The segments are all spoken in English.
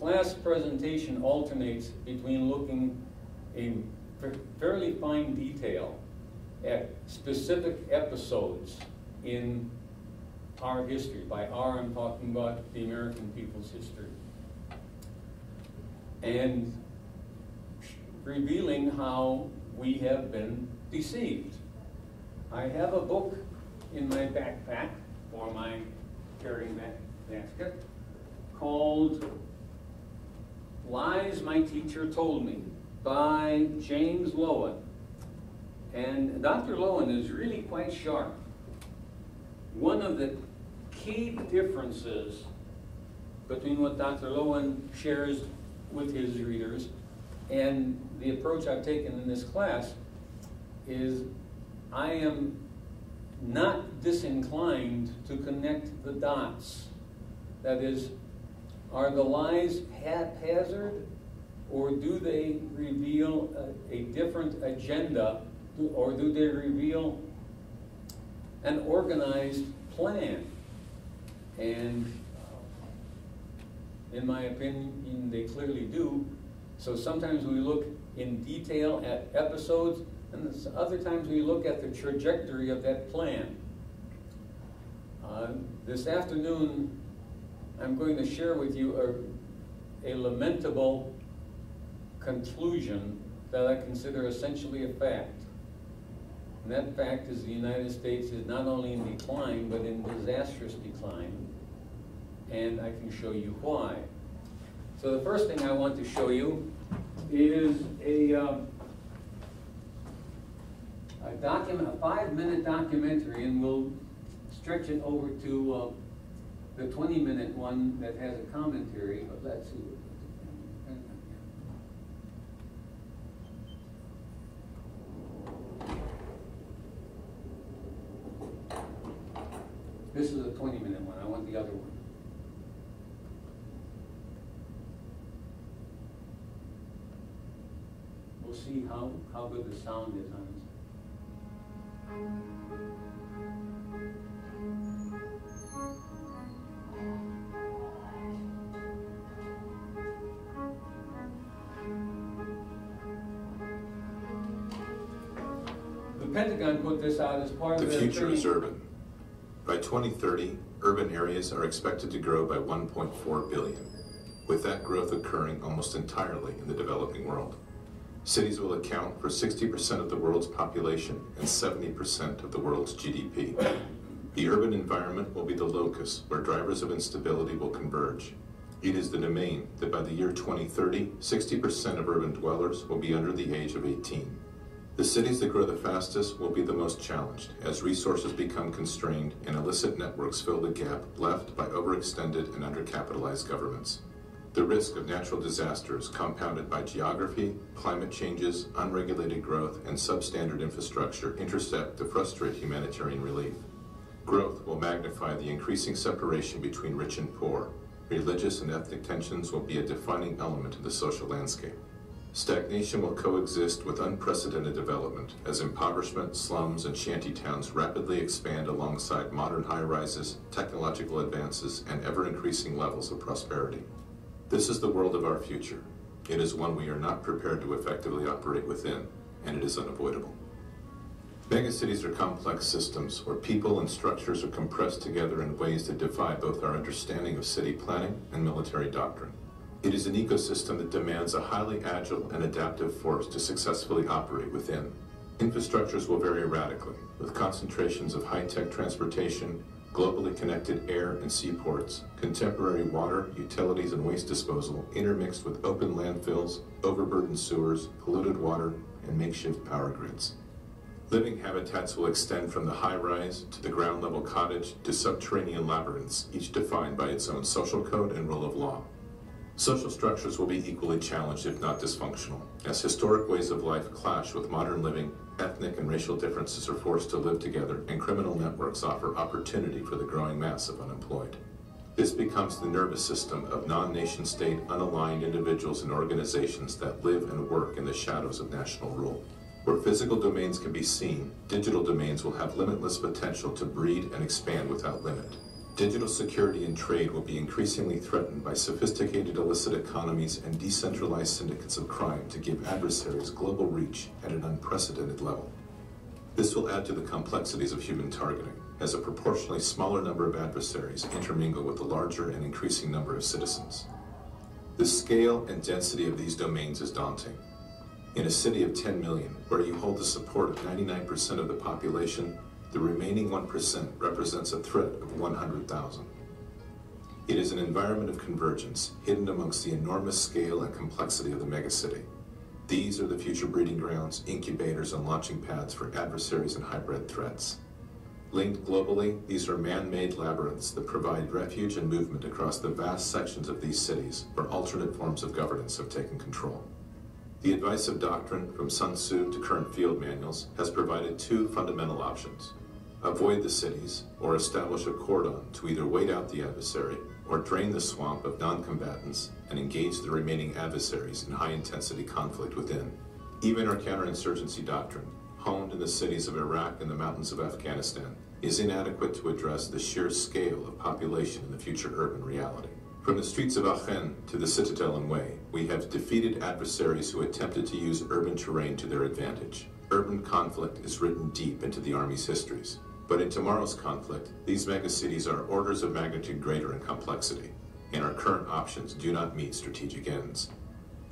class presentation alternates between looking in fairly fine detail at specific episodes in our history. By our, I'm talking about the American people's history. And revealing how we have been deceived. I have a book in my backpack, or my carrying basket, called Lies My Teacher Told Me by James Lowen. And Dr. Lowen is really quite sharp. One of the key differences between what Dr. Lowen shares with his readers and the approach I've taken in this class is I am not disinclined to connect the dots. That is, are the lies haphazard, or do they reveal a different agenda, or do they reveal an organized plan? And in my opinion, they clearly do. So sometimes we look in detail at episodes, and other times we look at the trajectory of that plan. This afternoon, I'm going to share with you a lamentable conclusion that I consider essentially a fact. And that fact is the United States is not only in decline, but in disastrous decline. And I can show you why. So the first thing I want to show you is a 5-minute documentary, and we'll stretch it over to the 20-minute one that has a commentary, but let's see. This is a 20-minute one. I want the other one. We'll see how good the sound is on this. The Pentagon put this out as part of the future is urban. By 2030, urban areas are expected to grow by 1.4 billion, with that growth occurring almost entirely in the developing world. Cities will account for 60% of the world's population and 70% of the world's GDP. The urban environment will be the locus where drivers of instability will converge. It is the domain that by the year 2030, 60% of urban dwellers will be under the age of 18. The cities that grow the fastest will be the most challenged as resources become constrained and illicit networks fill the gap left by overextended and undercapitalized governments. The risk of natural disasters compounded by geography, climate changes, unregulated growth, and substandard infrastructure intersect to frustrate humanitarian relief. Growth will magnify the increasing separation between rich and poor. Religious and ethnic tensions will be a defining element of the social landscape. Stagnation will coexist with unprecedented development as impoverishment, slums, and shantytowns rapidly expand alongside modern high-rises, technological advances, and ever-increasing levels of prosperity. This is the world of our future. It is one we are not prepared to effectively operate within, and it is unavoidable. Megacities are complex systems where people and structures are compressed together in ways that defy both our understanding of city planning and military doctrine. It is an ecosystem that demands a highly agile and adaptive force to successfully operate within. Infrastructures will vary radically, with concentrations of high-tech transportation, globally connected air and seaports, contemporary water, utilities, and waste disposal intermixed with open landfills, overburdened sewers, polluted water, and makeshift power grids. Living habitats will extend from the high-rise to the ground-level cottage to subterranean labyrinths, each defined by its own social code and rule of law. Social structures will be equally challenged, if not dysfunctional, as historic ways of life clash with modern living, ethnic and racial differences are forced to live together, and criminal networks offer opportunity for the growing mass of unemployed. This becomes the nervous system of non-nation state, unaligned individuals and organizations that live and work in the shadows of national rule. Where physical domains can be seen, digital domains will have limitless potential to breed and expand without limit. Digital security and trade will be increasingly threatened by sophisticated illicit economies and decentralized syndicates of crime to give adversaries global reach at an unprecedented level. This will add to the complexities of human targeting, as a proportionally smaller number of adversaries intermingle with a larger and increasing number of citizens. The scale and density of these domains is daunting. In a city of 10 million, where you hold the support of 99% of the population, the remaining 1% represents a threat of 100,000. It is an environment of convergence hidden amongst the enormous scale and complexity of the megacity. These are the future breeding grounds, incubators, and launching pads for adversaries and hybrid threats. Linked globally, these are man-made labyrinths that provide refuge and movement across the vast sections of these cities where alternate forms of governance have taken control. The advice of doctrine, from Sun Tzu to current field manuals, has provided two fundamental options. Avoid the cities, or establish a cordon to either wait out the adversary or drain the swamp of non-combatants and engage the remaining adversaries in high-intensity conflict within. Even our counterinsurgency doctrine, honed in the cities of Iraq and the mountains of Afghanistan, is inadequate to address the sheer scale of population in the future urban reality. From the streets of Aachen to the Citadel and Way, we have defeated adversaries who attempted to use urban terrain to their advantage. Urban conflict is written deep into the Army's histories. But in tomorrow's conflict, these megacities are orders of magnitude greater in complexity, and our current options do not meet strategic ends.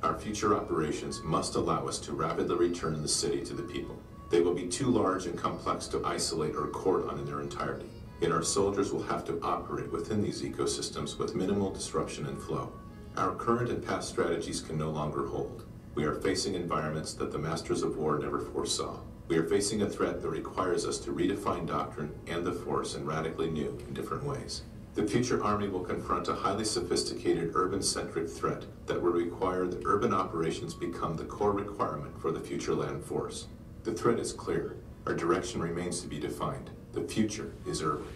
Our future operations must allow us to rapidly return the city to the people. They will be too large and complex to isolate or cordon in their entirety, yet our soldiers will have to operate within these ecosystems with minimal disruption and flow. Our current and past strategies can no longer hold. We are facing environments that the masters of war never foresaw. We are facing a threat that requires us to redefine doctrine and the force in radically new and different ways. The future Army will confront a highly sophisticated urban-centric threat that will require that urban operations become the core requirement for the future land force. The threat is clear. Our direction remains to be defined. The future is urban.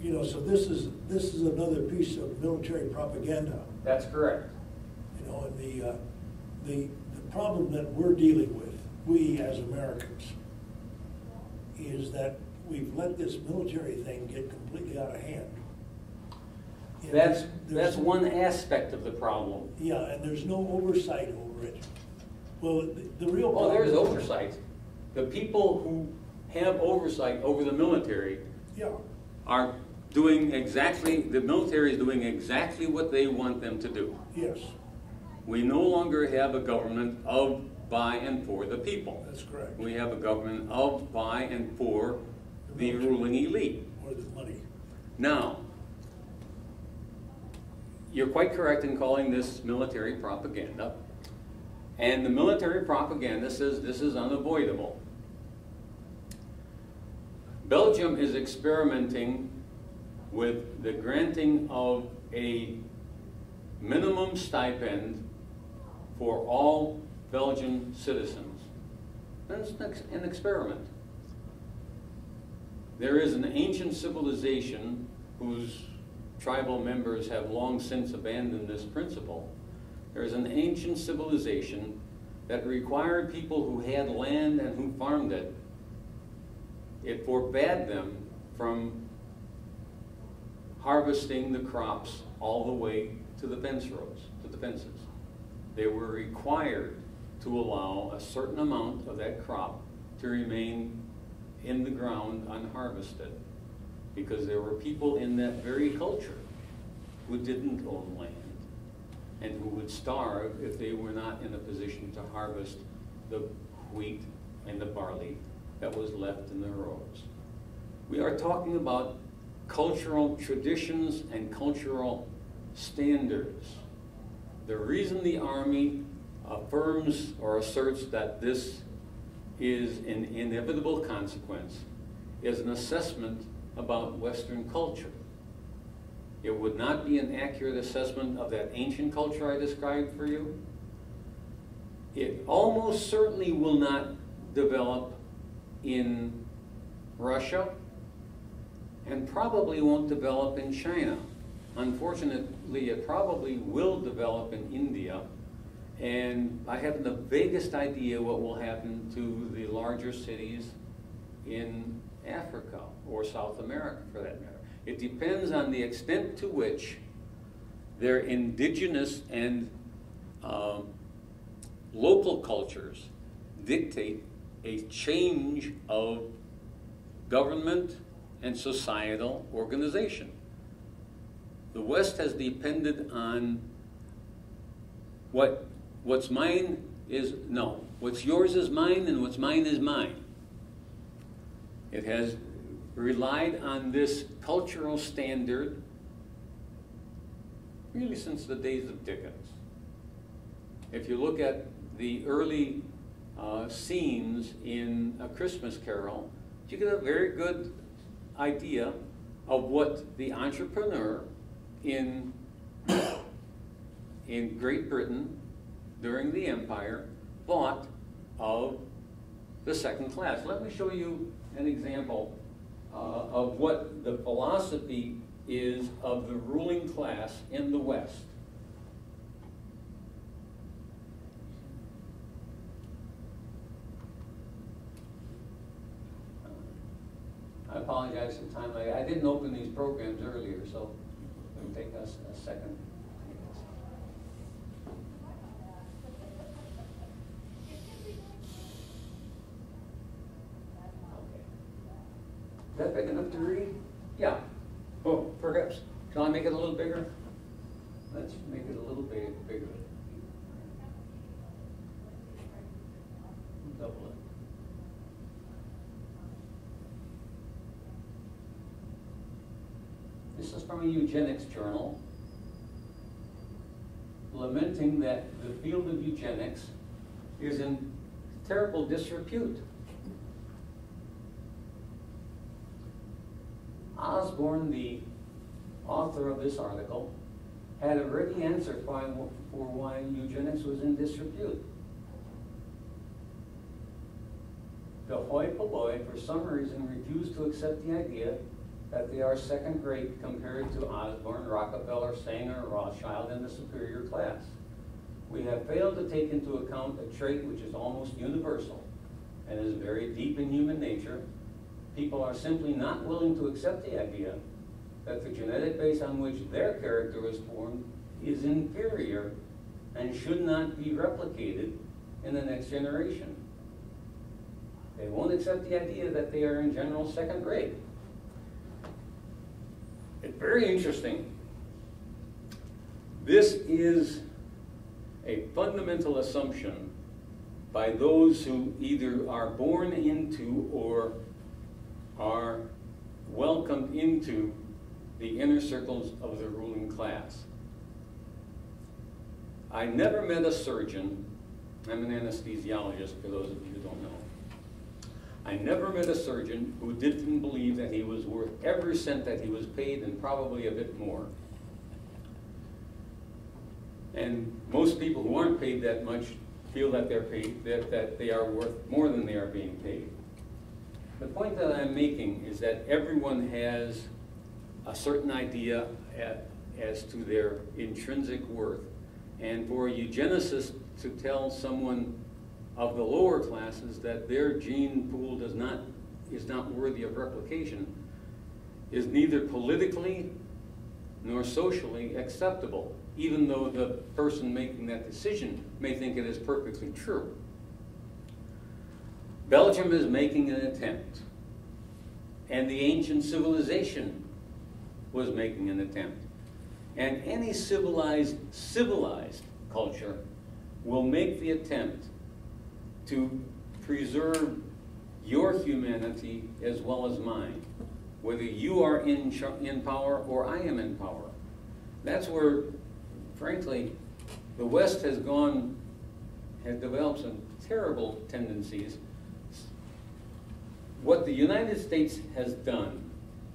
You know, so this is another piece of military propaganda. That's correct. You know, and the problem that we're dealing with, we as Americans, is that we've let this military thing get completely out of hand. That's one aspect of the problem. Yeah, and there's no oversight over it. Well, the real problem... Well, there's oversight. The people who have oversight over the military are doing exactly, the military is doing exactly what they want them to do. Yes. We no longer have a government of, by, and for the people. That's correct. We have a government of, by, and for the ruling elite. Or the money. Now, you're quite correct in calling this military propaganda. And the military propaganda says this is unavoidable. Belgium is experimenting with the granting of a minimum stipend for all Belgian citizens. That's an experiment. There is an ancient civilization whose tribal members have long since abandoned this principle. There is an ancient civilization that required people who had land and who farmed it. It forbade them from harvesting the crops all the way to the fence rows, to the fences. They were required to allow a certain amount of that crop to remain in the ground unharvested, because there were people in that very culture who didn't own land and who would starve if they were not in a position to harvest the wheat and the barley that was left in the rows. We are talking about cultural traditions and cultural standards. The reason the Army affirms or asserts that this is an inevitable consequence is an assessment about Western culture. It would not be an accurate assessment of that ancient culture I described for you. It almost certainly will not develop in Russia, and probably won't develop in China. Unfortunately, it probably will develop in India And I haven't the vaguest idea what will happen to the larger cities in Africa or South America, for that matter. It depends on the extent to which their indigenous and local cultures dictate a change of government and societal organization. The West has depended on what's mine is, no, what's yours is mine and what's mine is mine. It has relied on this cultural standard really since the days of Dickens. If you look at the early scenes in A Christmas Carol, you get a very good idea of what the entrepreneur in Great Britain during the Empire thought of the second class. Let me show you an example of what the philosophy is of the ruling class in the West. I apologize for time. I didn't open these programs earlier, so it'll take us a second. Is that big enough to read? Yeah. Oh, perhaps. Can I make it a little bigger? Let's make it a little bigger. Double it. This is from a eugenics journal, lamenting that the field of eugenics is in terrible disrepute. Osborne, the author of this article, had a ready answer for why eugenics was in disrepute. The hoi polloi, for some reason, refused to accept the idea that they are second rate compared to Osborne, Rockefeller, Sanger, Rothschild, and the superior class. We have failed to take into account a trait which is almost universal and is very deep in human nature. People are simply not willing to accept the idea that the genetic base on which their character was formed is inferior and should not be replicated in the next generation. They won't accept the idea that they are in general second rate. It's very interesting. This is a fundamental assumption by those who either are born into or are welcomed into the inner circles of the ruling class. I never met a surgeon, I'm an anesthesiologist for those of you who don't know. I never met a surgeon who didn't believe that he was worth every cent that he was paid and probably a bit more. And most people who aren't paid that much feel that they're paid, that they are worth more than they are being paid. The point that I'm making is that everyone has a certain idea as to their intrinsic worth. And for a eugenicist to tell someone of the lower classes that their gene pool is not worthy of replication is neither politically nor socially acceptable, even though the person making that decision may think it is perfectly true. Belgium is making an attempt, and the ancient civilization was making an attempt. And any civilized culture will make the attempt to preserve your humanity as well as mine, whether you are in power or I am in power. That's where, frankly, the West has developed some terrible tendencies. What the United States has done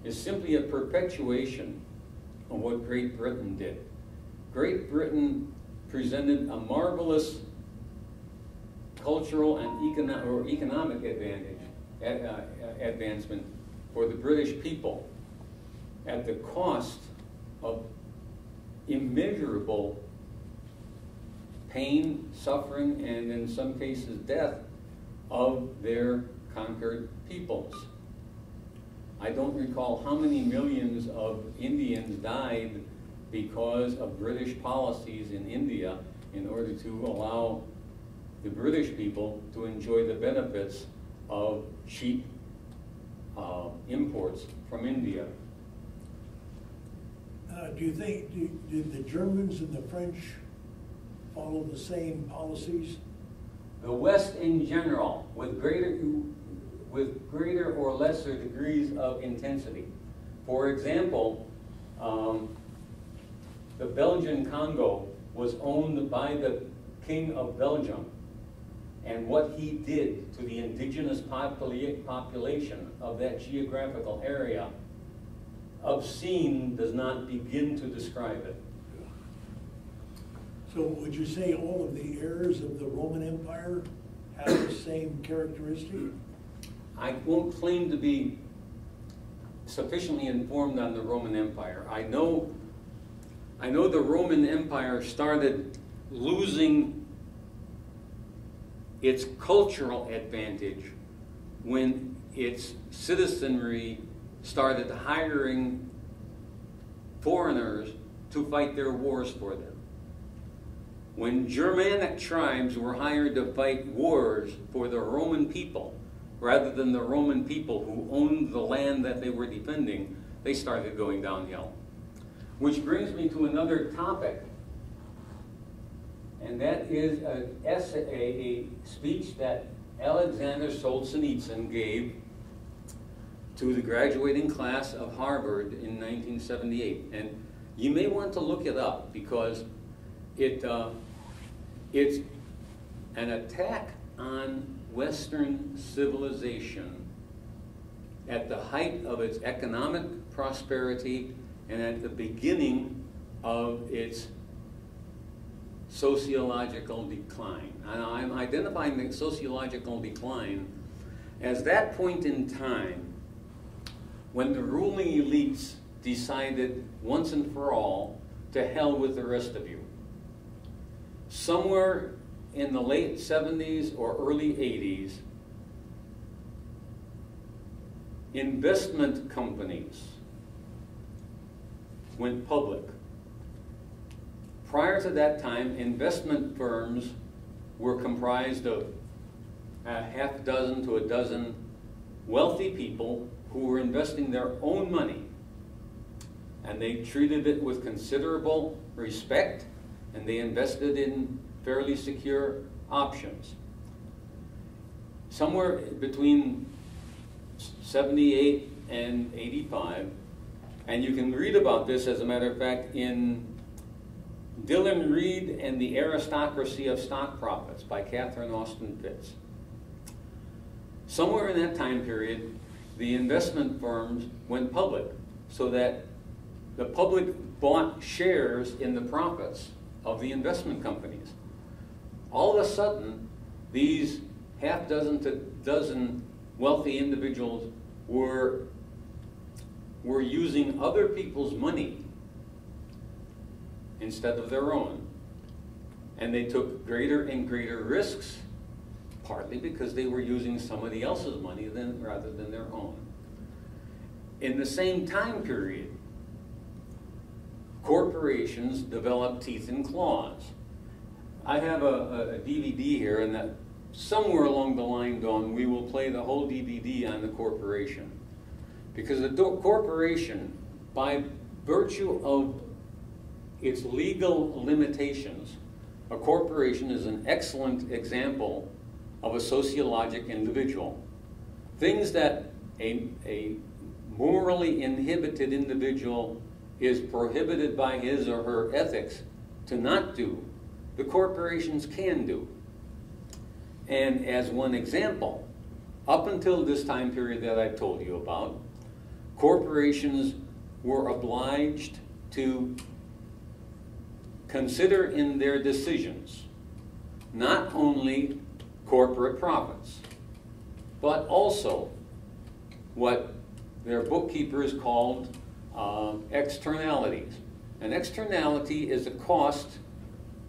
is simply a perpetuation of what Great Britain did. Great Britain presented a marvelous cultural and economic advancement for the British people at the cost of immeasurable pain, suffering, and in some cases death of their conquered peoples. I don't recall how many millions of Indians died because of British policies in India in order to allow the British people to enjoy the benefits of cheap imports from India. Do you think, did the Germans and the French follow the same policies? The West in general, with greater or lesser degrees of intensity. For example, the Belgian Congo was owned by the King of Belgium, and what he did to the indigenous population of that geographical area, obscene does not begin to describe it. So would you say all of the heirs of the Roman Empire have the same characteristic? I won't claim to be sufficiently informed on the Roman Empire. I know the Roman Empire started losing its cultural advantage when its citizenry started hiring foreigners to fight their wars for them. When Germanic tribes were hired to fight wars for the Roman people, rather than the Roman people who owned the land that they were defending, they started going downhill. Which brings me to another topic, and that is a speech that Alexander Solzhenitsyn gave to the graduating class of Harvard in 1978. And you may want to look it up because it's an attack on Western civilization at the height of its economic prosperity and at the beginning of its sociological decline. And I'm identifying the sociological decline as that point in time when the ruling elites decided once and for all to hell with the rest of you. Somewhere in the late 70s or early 80s, investment companies went public. Prior to that time, investment firms were comprised of a half dozen to a dozen wealthy people who were investing their own money. And they treated it with considerable respect, and they invested in fairly secure options. Somewhere between 78 and 85, and you can read about this, as a matter of fact, in Dillon Reed and the Aristocracy of Stock Profits by Catherine Austin Fitts. Somewhere in that time period, the investment firms went public so that the public bought shares in the profits of the investment companies. All of a sudden, these half dozen to dozen wealthy individuals were using other people's money instead of their own. And they took greater and greater risks, partly because they were using somebody else's money rather than their own. In the same time period, corporations developed teeth and claws. I have a DVD here, and that somewhere along the line, Dawn, we will play the whole DVD on the corporation. Because the corporation, by virtue of its legal limitations, a corporation is an excellent example of a sociologic individual. Things that a morally inhibited individual is prohibited by his or her ethics to not do, the corporations can do. And as one example, up until this time period that I've told you about, corporations were obliged to consider in their decisions not only corporate profits, but also what their bookkeepers called externalities. An externality is a cost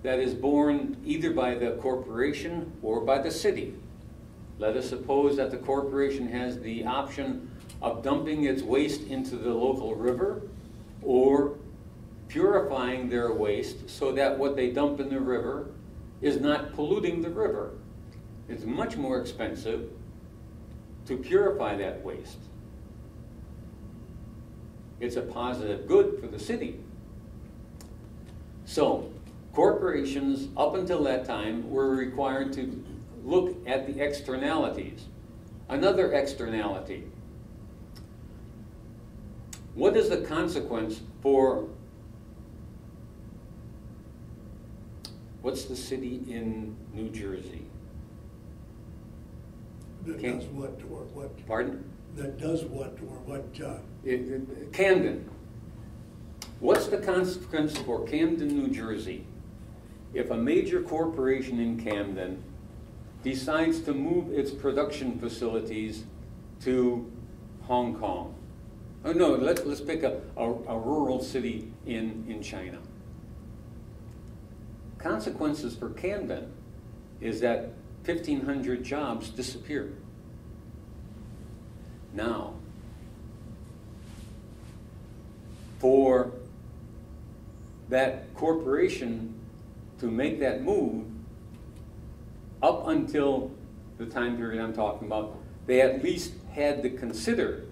that is borne either by the corporation or by the city. Let us suppose that the corporation has the option of dumping its waste into the local river or purifying their waste so that what they dump in the river is not polluting the river. It's much more expensive to purify that waste. It's a positive good for the city. So, corporations, up until that time, were required to look at the externalities. Another externality. What is the consequence for, what's the city in New Jersey? That does what or what? Pardon? That does what or what? Camden. What's the consequence for Camden, New Jersey, if a major corporation in Camden decides to move its production facilities to Hong Kong? Oh, no, let's pick a rural city in China. Consequences for Camden is that 1,500 jobs disappear. Now, for that corporation to make that move, up until the time period I'm talking about, they at least had to consider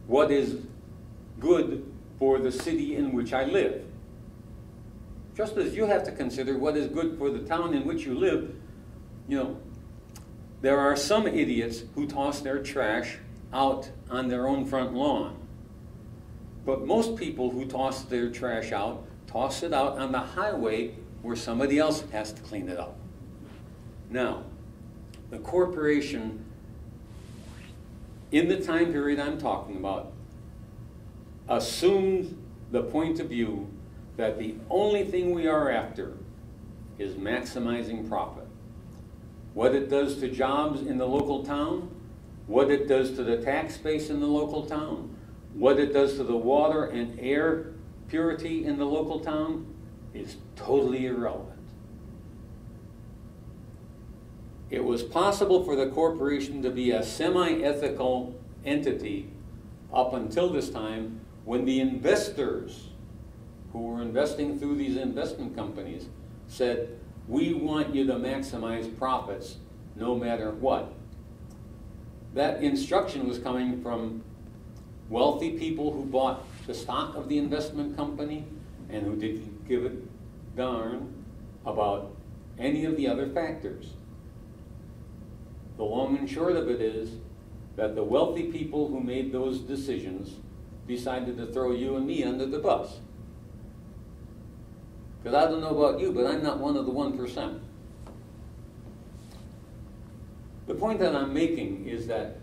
what is good for the city in which I live. Just as you have to consider what is good for the town in which you live. You know, there are some idiots who toss their trash out on their own front lawn. But most people who toss their trash out, toss it out on the highway where somebody else has to clean it up. Now, the corporation, in the time period I'm talking about, assumed the point of view that the only thing we are after is maximizing profit. What it does to jobs in the local town, what it does to the tax base in the local town, what it does to the water and air purity in the local town is totally irrelevant. It was possible for the corporation to be a semi-ethical entity up until this time when the investors who were investing through these investment companies said, we want you to maximize profits no matter what. That instruction was coming from wealthy people who bought the stock of the investment company and who didn't give a darn about any of the other factors. The long and short of it is that the wealthy people who made those decisions decided to throw you and me under the bus. Because I don't know about you, but I'm not one of the 1%. The point that I'm making is that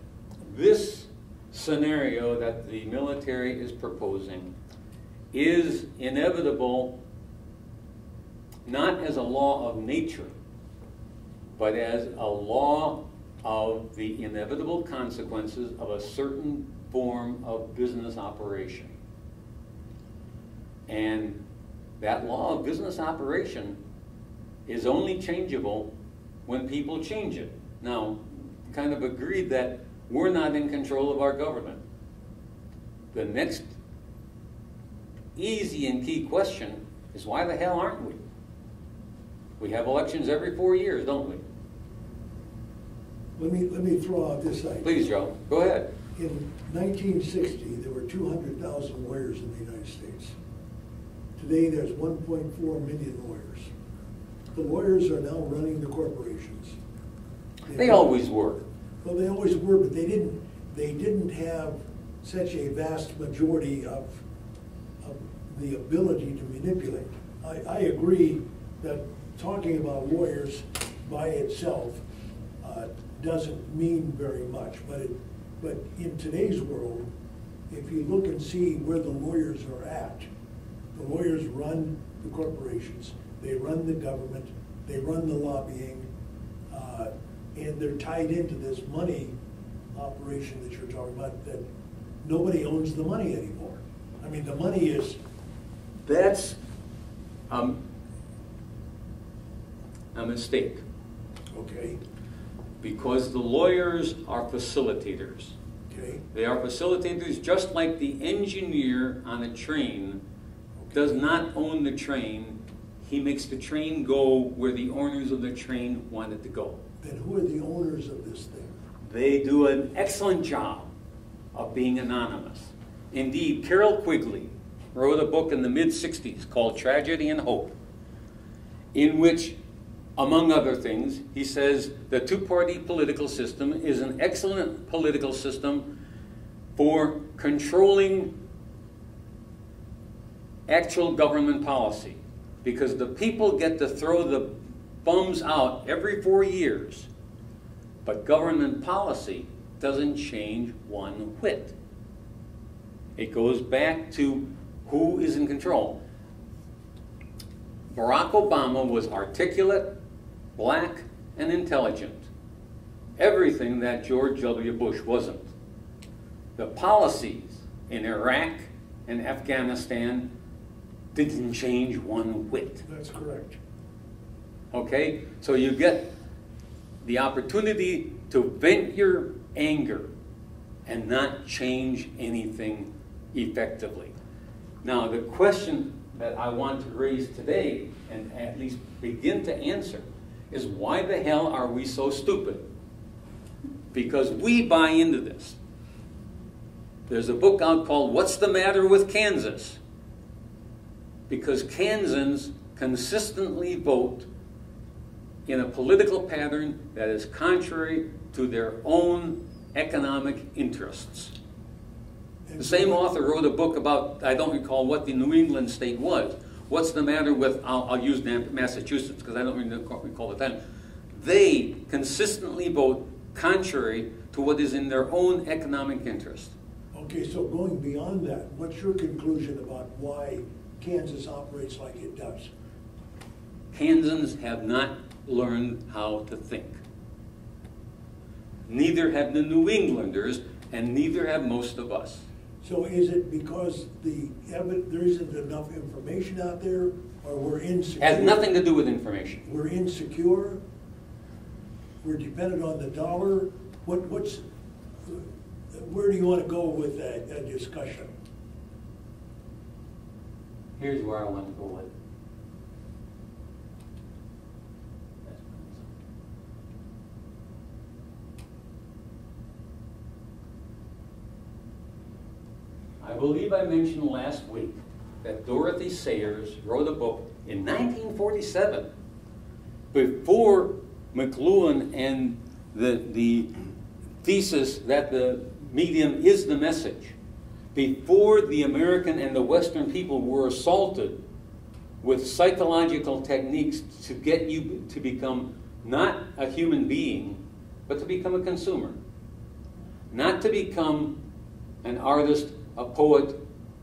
this scenario that the military is proposing is inevitable not as a law of nature, but as a law of the inevitable consequences of a certain form of business operation. And that law of business operation is only changeable when people change it. Now, kind of agreed that we're not in control of our government. The next easy and key question is, why the hell aren't we? We have elections every 4 years, don't we? Let me throw out this idea. Please, Joe, go ahead. In 1960, there were 200,000 lawyers in the United States. Today, there's 1.4 million lawyers. The lawyers are now running the corporations. They always were. Well, they always were, but they didn't have such a vast majority of the ability to manipulate. I agree that talking about lawyers by itself doesn't mean very much, but in today's world, if you look and see where the lawyers are at, the lawyers run the corporations, they run the government, they run the lobbying, and they're tied into this money operation that you're talking about, that nobody owns the money anymore. I mean, the money is... That's a mistake. Okay, Because the lawyers are facilitators. okay, They are facilitators just like the engineer on a train does not own the train. He makes the train go where the owners of the train want it to go. then who are the owners of this thing? They do an excellent job of being anonymous. Indeed, Carroll Quigley wrote a book in the mid-60s called Tragedy and Hope, in which, among other things, he says the two-party political system is an excellent political system for controlling actual government policy, because the people get to throw the bums out every 4 years, but government policy doesn't change one whit. It goes back to who is in control. Barack Obama was articulate, black, and intelligent. Everything that George W. Bush wasn't. The policies in Iraq and Afghanistan didn't change one whit. That's correct. Okay? So you get the opportunity to vent your anger and not change anything effectively. Now, the question that I want to raise today, and at least begin to answer, is why the hell are we so stupid? Because we buy into this. There's a book out called What's the Matter with Kansas? Because Kansans consistently vote in a political pattern that is contrary to their own economic interests. The same author wrote a book about, I don't recall what the New England state was. What's the matter with, I'll use Massachusetts because I don't recall the time. They consistently vote contrary to what is in their own economic interest. Okay, so going beyond that, what's your conclusion about why Kansas operates like it does? Kansans have not learned how to think. Neither have the New Englanders, and neither have most of us. So is it because there isn't enough information out there, or we're insecure? Has nothing to do with information. We're insecure? We're dependent on the dollar? Where do you want to go with that discussion? Here's where I want to go with it. I believe I mentioned last week that Dorothy Sayers wrote a book in 1947 before McLuhan and the thesis that the medium is the message, before the American and the Western people were assaulted with psychological techniques to get you to become not a human being, but to become a consumer. Not to become an artist, a poet,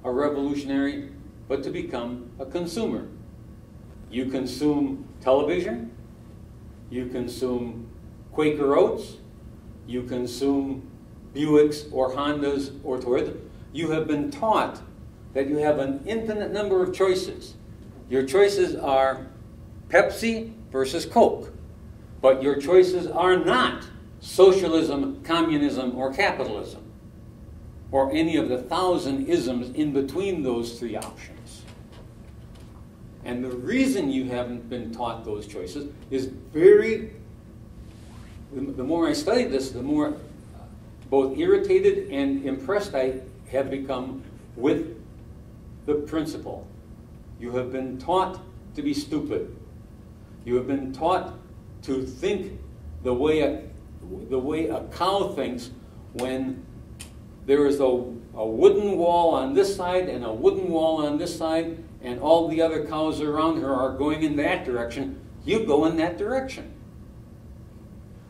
a revolutionary, but to become a consumer. You consume television, you consume Quaker Oats, you consume Buicks or Hondas or Toyota. You have been taught that you have an infinite number of choices. Your choices are Pepsi versus Coke, but your choices are not socialism, communism, or capitalism, or any of the 1,000 isms in between those three options. And the reason you haven't been taught those choices is the more I study this, the more both irritated and impressed I have become with the principle. You have been taught to be stupid. You have been taught to think the way a cow thinks when there is a wooden wall on this side and a wooden wall on this side, and all the other cows around her are going in that direction. You go in that direction.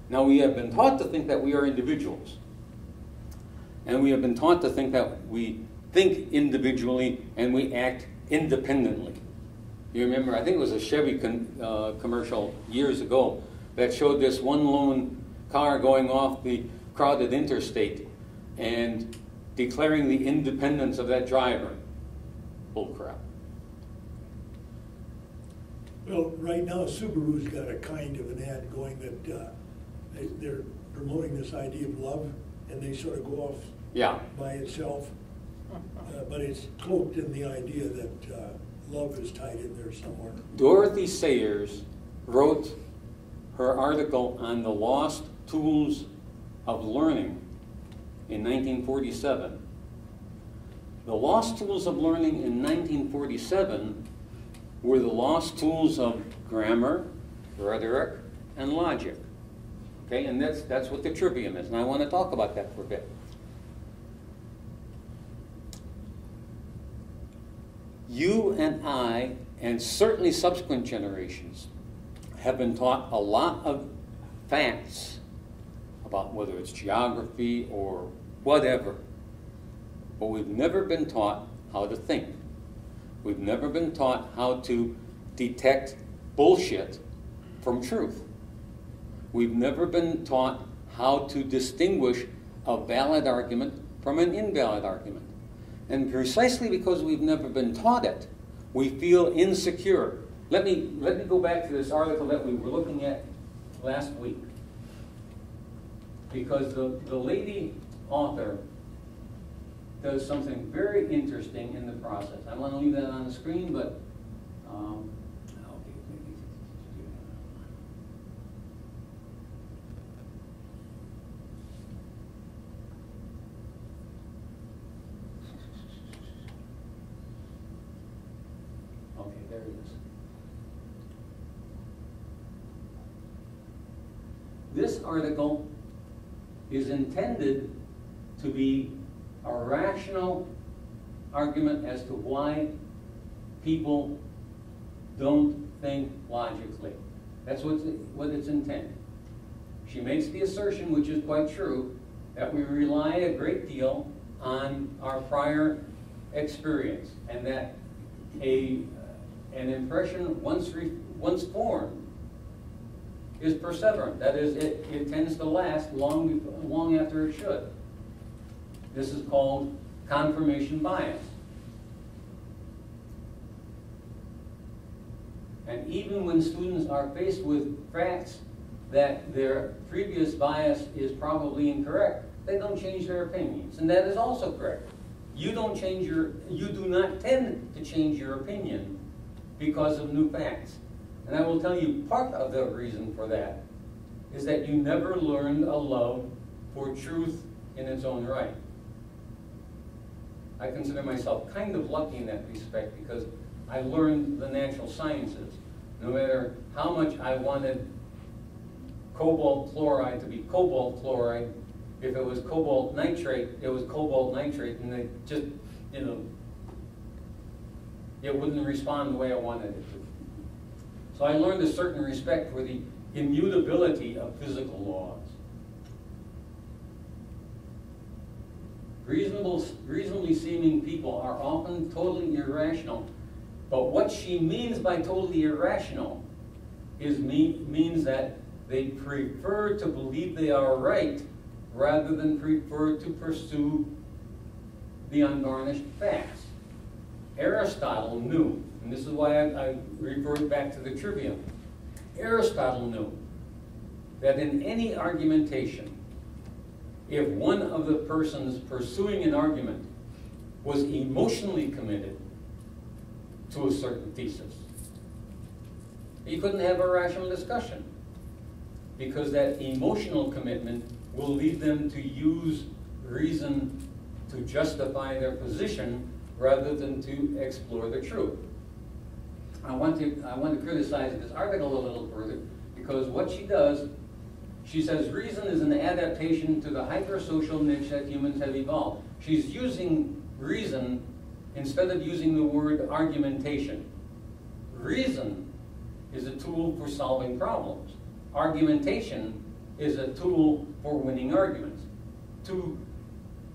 Now, we have been taught to think that we are individuals. And we have been taught to think that we think individually and we act independently. You remember, I think it was a Chevy commercial years ago that showed this one lone car going off the crowded interstate and declaring the independence of that driver. Bull crap. Well, right now Subaru's got a kind of an ad going that they're promoting this idea of love, and they sort of go off Yeah. by itself. But it's cloaked in the idea that love is tied in there somewhere. Dorothy Sayers wrote her article on the lost tools of learning in 1947. The lost tools of learning in 1947 were the lost tools of grammar, rhetoric, and logic. Okay, and that's what the trivium is, and I want to talk about that for a bit. You and I, and certainly subsequent generations, have been taught a lot of facts about whether it's geography or whatever, but we've never been taught how to think. We've never been taught how to detect bullshit from truth. We've never been taught how to distinguish a valid argument from an invalid argument. And precisely because we've never been taught it, we feel insecure. Let me go back to this article that we were looking at last week. Because the lady author does something very interesting in the process. I want to leave that on the screen, but okay, there it is. This article is intended to be a rational argument as to why people don't think logically. That's what it's intended. She makes the assertion, which is quite true, that we rely a great deal on our prior experience, and that an impression once formed is perseverant. That is, it tends to last long after it should. This is called confirmation bias. And even when students are faced with facts that their previous bias is probably incorrect, they don't change their opinions. And that is also correct. You do not tend to change your opinion because of new facts. And I will tell you, part of the reason for that is that you never learned a love for truth in its own right. I consider myself kind of lucky in that respect because I learned the natural sciences. No matter how much I wanted cobalt chloride to be cobalt chloride, if it was cobalt nitrate, it was cobalt nitrate, and it just, it wouldn't respond the way I wanted it to. So I learned a certain respect for the immutability of physical laws. Reasonably seeming people are often totally irrational, but what she means by totally irrational means that they prefer to believe they are right rather than prefer to pursue the unvarnished facts. Aristotle knew, and this is why I referred back to the trivium. Aristotle knew that in any argumentation, if one of the persons pursuing an argument was emotionally committed to a certain thesis, you couldn't have a rational discussion, because that emotional commitment will lead them to use reason to justify their position rather than to explore the truth. I want to criticize this article a little further, because what she does, she says reason is an adaptation to the hypersocial niche that humans have evolved. She's using reason instead of using the word argumentation. Reason is a tool for solving problems. Argumentation is a tool for winning arguments. Two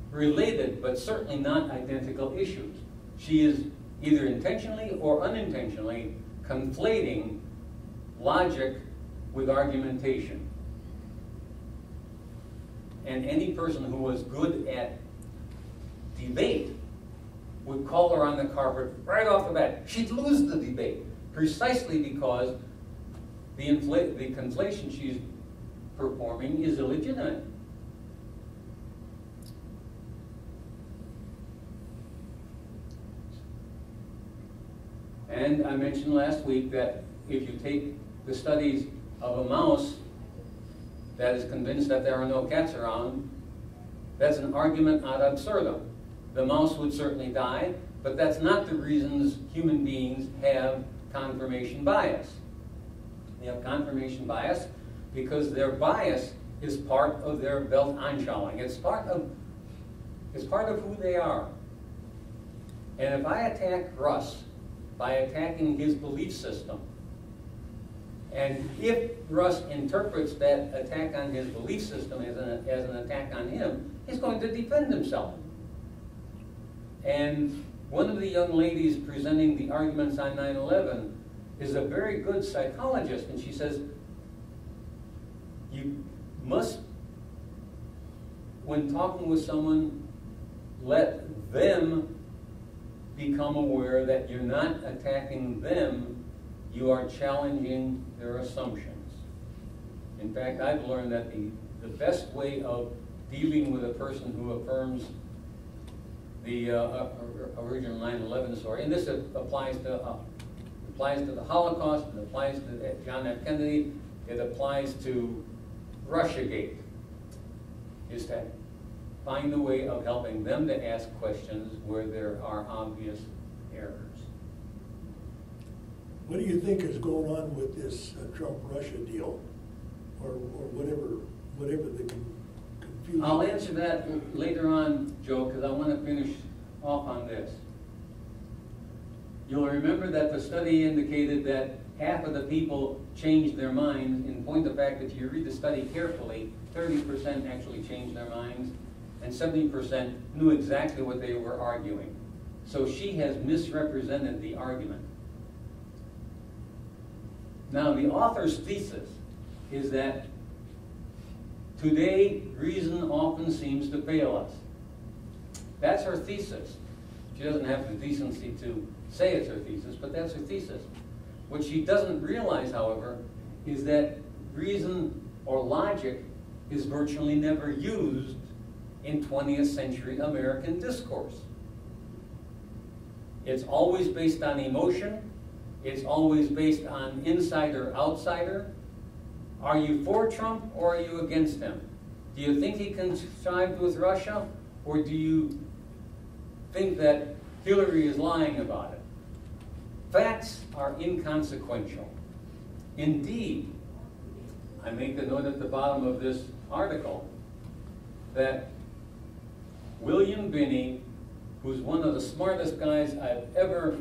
related but certainly not identical issues. She is either intentionally or unintentionally conflating logic with argumentation. And any person who was good at debate would call her on the carpet right off the bat. She'd lose the debate precisely because the conflation she's performing is illegitimate. And I mentioned last week that if you take the studies of a mouse that is convinced that there are no cats around, that's an argument ad absurdum. The mouse would certainly die, but that's not the reasons human beings have confirmation bias. They have confirmation bias because their bias is part of their Weltanschauung. It's part of who they are. And if I attack Russ by attacking his belief system, and if Russ interprets that attack on his belief system as an attack on him, he's going to defend himself. And one of the young ladies presenting the arguments on 9/11 is a very good psychologist, and she says, you must, when talking with someone, let them become aware that you're not attacking them, you are challenging their assumptions. In fact, I've learned that the best way of dealing with a person who affirms the original 9/11 story, and this applies to the Holocaust, it applies to John F. Kennedy, it applies to Russiagate, is to find a way of helping them to ask questions where there are obvious errors. What do you think is going on with this Trump-Russia deal, or whatever the confusion? I'll answer that later on, Joe, because I want to finish off on this. You'll remember that the study indicated that half of the people changed their minds. In point of fact, if you read the study carefully, 30% actually changed their minds, and 70% knew exactly what they were arguing. So she has misrepresented the argument. Now, the author's thesis is that today, reason often seems to fail us. That's her thesis. She doesn't have the decency to say it's her thesis, but that's her thesis. What she doesn't realize, however, is that reason or logic is virtually never used in 20th century American discourse. It's always based on emotion. It's always based on insider, outsider. Are you for Trump or are you against him? Do you think he connived with Russia, or do you think that Hillary is lying about it? Facts are inconsequential. Indeed, I make the note at the bottom of this article that William Binney, who's one of the smartest guys I've ever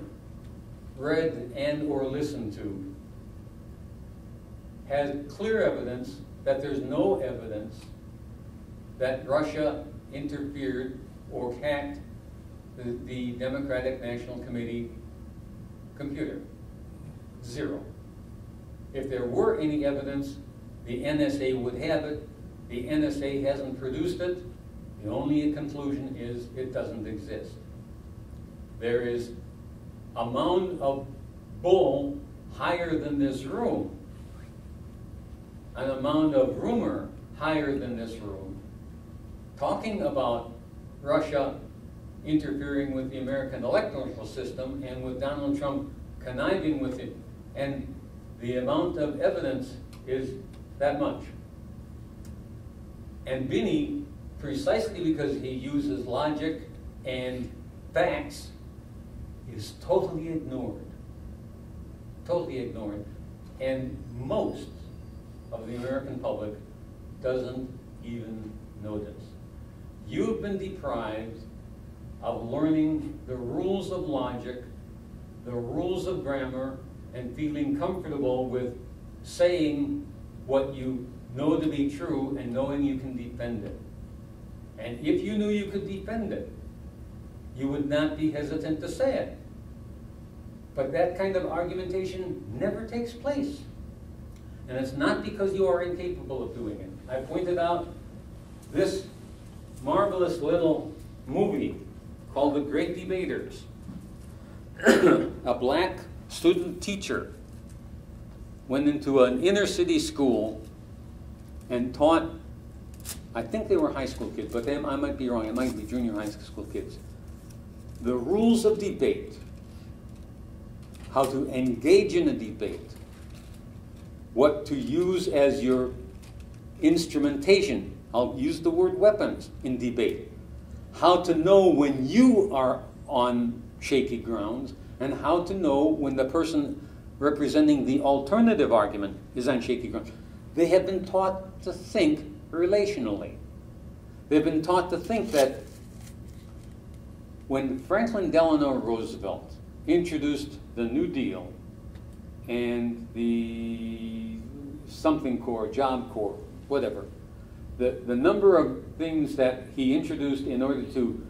read and or listened to, has clear evidence that there's no evidence that Russia interfered or hacked the Democratic National Committee computer. Zero. If there were any evidence, the NSA would have it. The NSA hasn't produced it. The only conclusion is it doesn't exist. There is a mound of bull higher than this room, an amount of rumor higher than this room, talking about Russia interfering with the American electoral system and with Donald Trump conniving with it, and the amount of evidence is that much. And Binney, precisely because he uses logic and facts, is totally ignored. Totally ignored. And most of the American public doesn't even notice. You've been deprived of learning the rules of logic, the rules of grammar, and feeling comfortable with saying what you know to be true and knowing you can defend it. And if you knew you could defend it, you would not be hesitant to say it. But that kind of argumentation never takes place. And it's not because you are incapable of doing it. I pointed out this marvelous little movie called The Great Debaters. A black student teacher went into an inner city school and taught, I think they were high school kids, but I might be wrong, it might be junior high school kids, the rules of debate, how to engage in a debate, what to use as your instrumentation. I'll use the word weapons in debate. How to know when you are on shaky grounds, and how to know when the person representing the alternative argument is on shaky grounds. They have been taught to think relationally. They've been taught to think that when Franklin Delano Roosevelt introduced the New Deal and the something corps, Job Corps, whatever, the number of things that he introduced in order to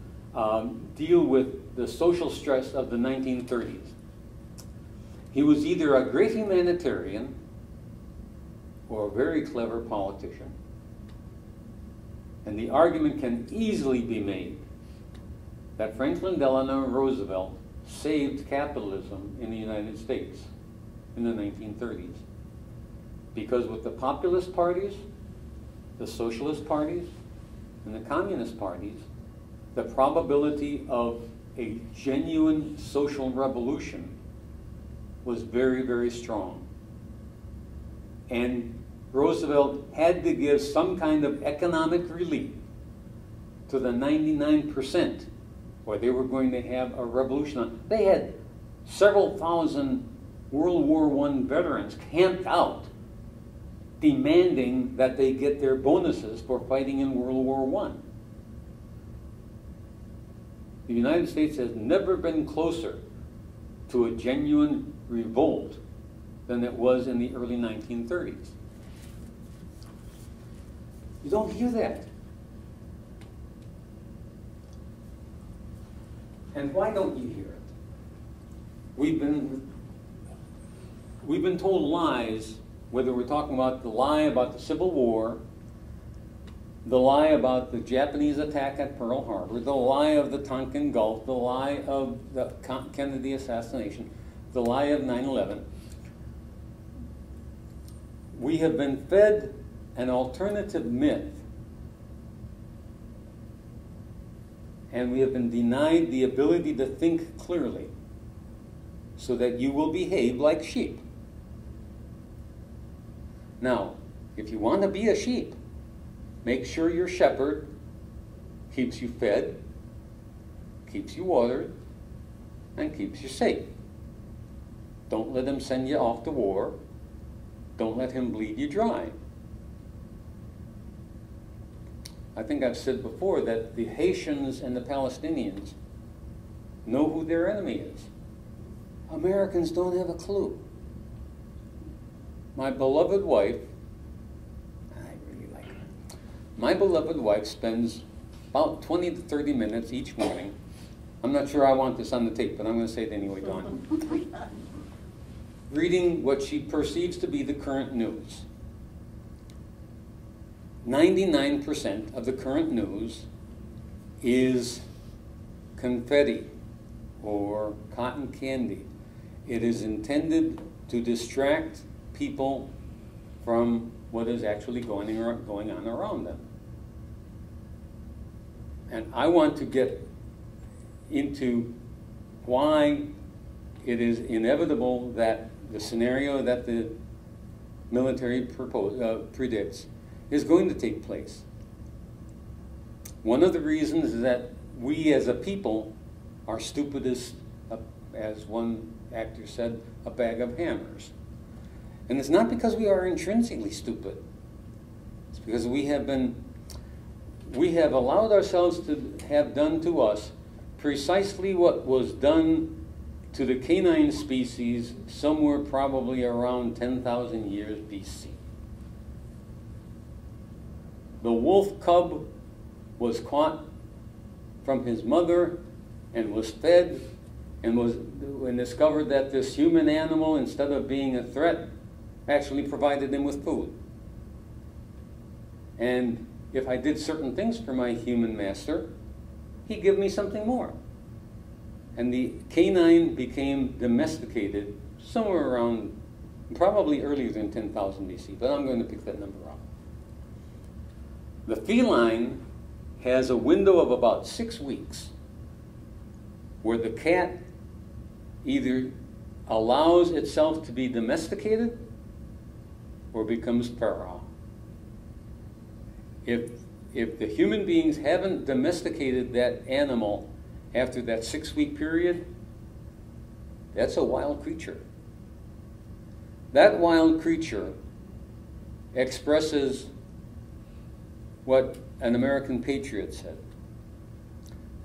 deal with the social stress of the 1930s. He was either a great humanitarian or a very clever politician. And the argument can easily be made that Franklin Delano Roosevelt saved capitalism in the United States in the 1930s. Because with the populist parties, the socialist parties, and the communist parties, the probability of a genuine social revolution was very, very strong. And Roosevelt had to give some kind of economic relief to the 99%, or they were going to have a revolution. They had several thousand World War I veterans camped out demanding that they get their bonuses for fighting in World War I. The United States has never been closer to a genuine revolt than it was in the early 1930s. You don't hear that. And why don't you hear it? We've been told lies, whether we're talking about the lie about the Civil War, the lie about the Japanese attack at Pearl Harbor, the lie of the Tonkin Gulf, the lie of the Kennedy assassination, the lie of 9/11. We have been fed an alternative myth, and we have been denied the ability to think clearly so that you will behave like sheep. Now, if you want to be a sheep, make sure your shepherd keeps you fed, keeps you watered, and keeps you safe. Don't let him send you off to war. Don't let him bleed you dry. I think I've said before that the Haitians and the Palestinians know who their enemy is. Americans don't have a clue. My beloved wife, my beloved wife spends about 20 to 30 minutes each morning. I'm not sure I want this on the tape, but I'm going to say it anyway, Dawn. Reading what she perceives to be the current news. 99% of the current news is confetti or cotton candy. It is intended to distract people from what is actually going on around them. And I want to get into why it is inevitable that the scenario that the military predicts is going to take place. One of the reasons is that we as a people are stupid as one actor said, a bag of hammers. And it's not because we are intrinsically stupid. It's because we have allowed ourselves to have done to us precisely what was done to the canine species somewhere probably around 10,000 years BC. The wolf cub was caught from his mother and was fed and discovered that this human animal, instead of being a threat, actually provided him with food. And if I did certain things for my human master, he'd give me something more. And the canine became domesticated somewhere around, probably earlier than 10,000 BC, but I'm going to pick that number up. The feline has a window of about 6 weeks where the cat either allows itself to be domesticated or becomes feral. If the human beings haven't domesticated that animal after that 6-week period, that's a wild creature. That wild creature expresses what an American patriot said.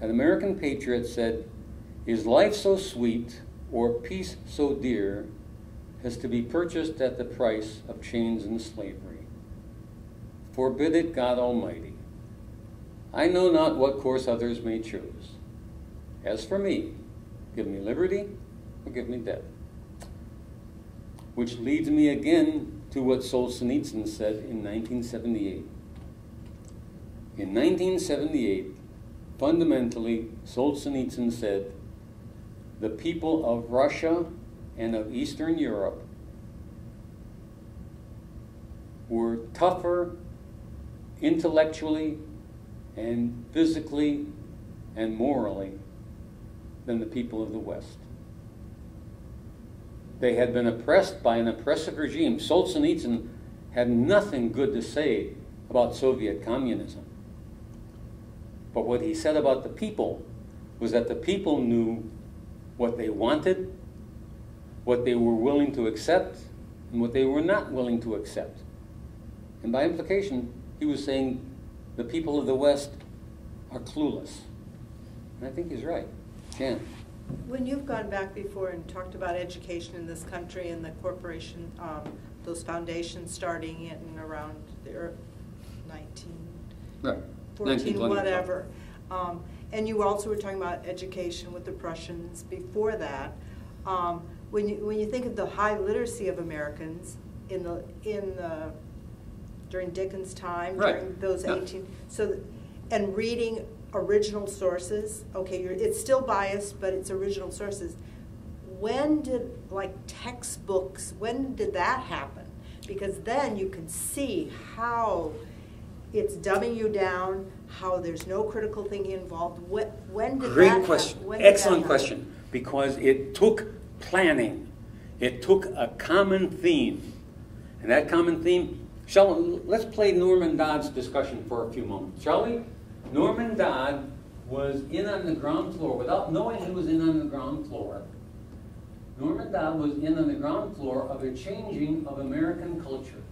An American patriot said, "Is life so sweet or peace so dear as to be purchased at the price of chains and slavery? Forbid it, God Almighty. I know not what course others may choose. As for me, give me liberty or give me death." Which leads me again to what Solzhenitsyn said in 1978. In 1978, fundamentally, Solzhenitsyn said, the people of Russia and of Eastern Europe were tougher intellectually and physically and morally than the people of the West. They had been oppressed by an oppressive regime. Solzhenitsyn had nothing good to say about Soviet communism. But what he said about the people was that the people knew what they wanted, what they were willing to accept, and what they were not willing to accept. And by implication, he was saying the people of the West are clueless. And I think he's right. Jan. When you've gone back before and talked about education in this country and the corporation, those foundations starting in around the 1914, whatever. And you also were talking about education with the Prussians before that. When you think of the high literacy of Americans during Dickens' time, right, during those 18, and reading original sources. Okay, it's still biased, but it's original sources. When did, like, textbooks, when did that happen? Because then you can see how it's dumbing you down, how there's no critical thinking involved. When did Great that question. happen? Excellent question. Because it took planning. It took a common theme. And that common theme, let's play Norman Dodd's discussion for a few moments, shall we? Norman Dodd was in on the ground floor, without knowing he was in on the ground floor. Norman Dodd was in on the ground floor of a changing of American culture.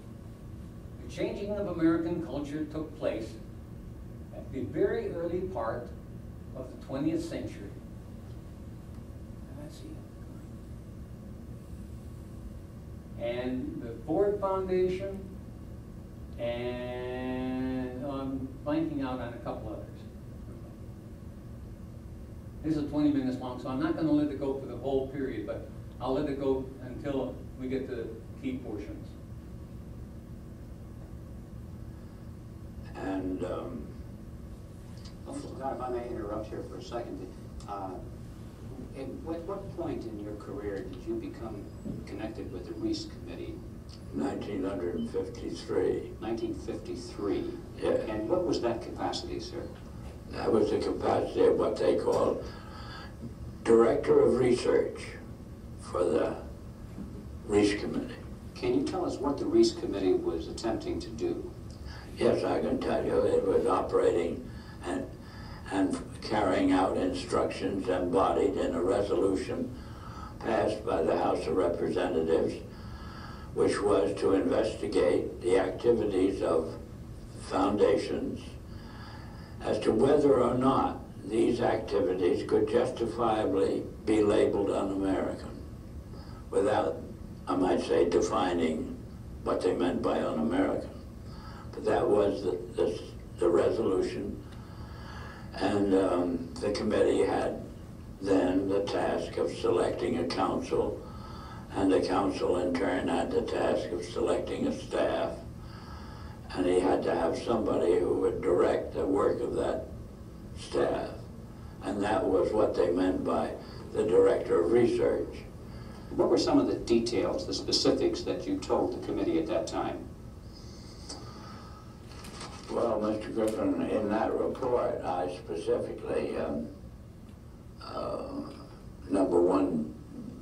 The changing of American culture took place at the very early part of the 20th century. Let's see. And the Ford Foundation, and I'm blanking out on a couple others. This is 20 minutes long, so I'm not going to let it go for the whole period, but I'll let it go until we get to the key portions. And if I may interrupt here for a second, at what point in your career did you become connected with the Reese Committee? 1953. 1953. Yeah. And what was that capacity, sir? That was the capacity of what they call Director of Research for the Reese Committee. Can you tell us what the Reese Committee was attempting to do? Yes, I can tell you. It was operating and carrying out instructions embodied in a resolution passed by the House of Representatives, which was to investigate the activities of foundations as to whether or not these activities could justifiably be labeled un-American without, I might say, defining what they meant by un-American. But that was the resolution. And the committee had then the task of selecting a council, and the council in turn had the task of selecting a staff. And he had to have somebody who would direct the work of that staff. And that was what they meant by the Director of Research. What were some of the details, the specifics that you told the committee at that time? Well, Mr. Griffin, in that report, I specifically, number one,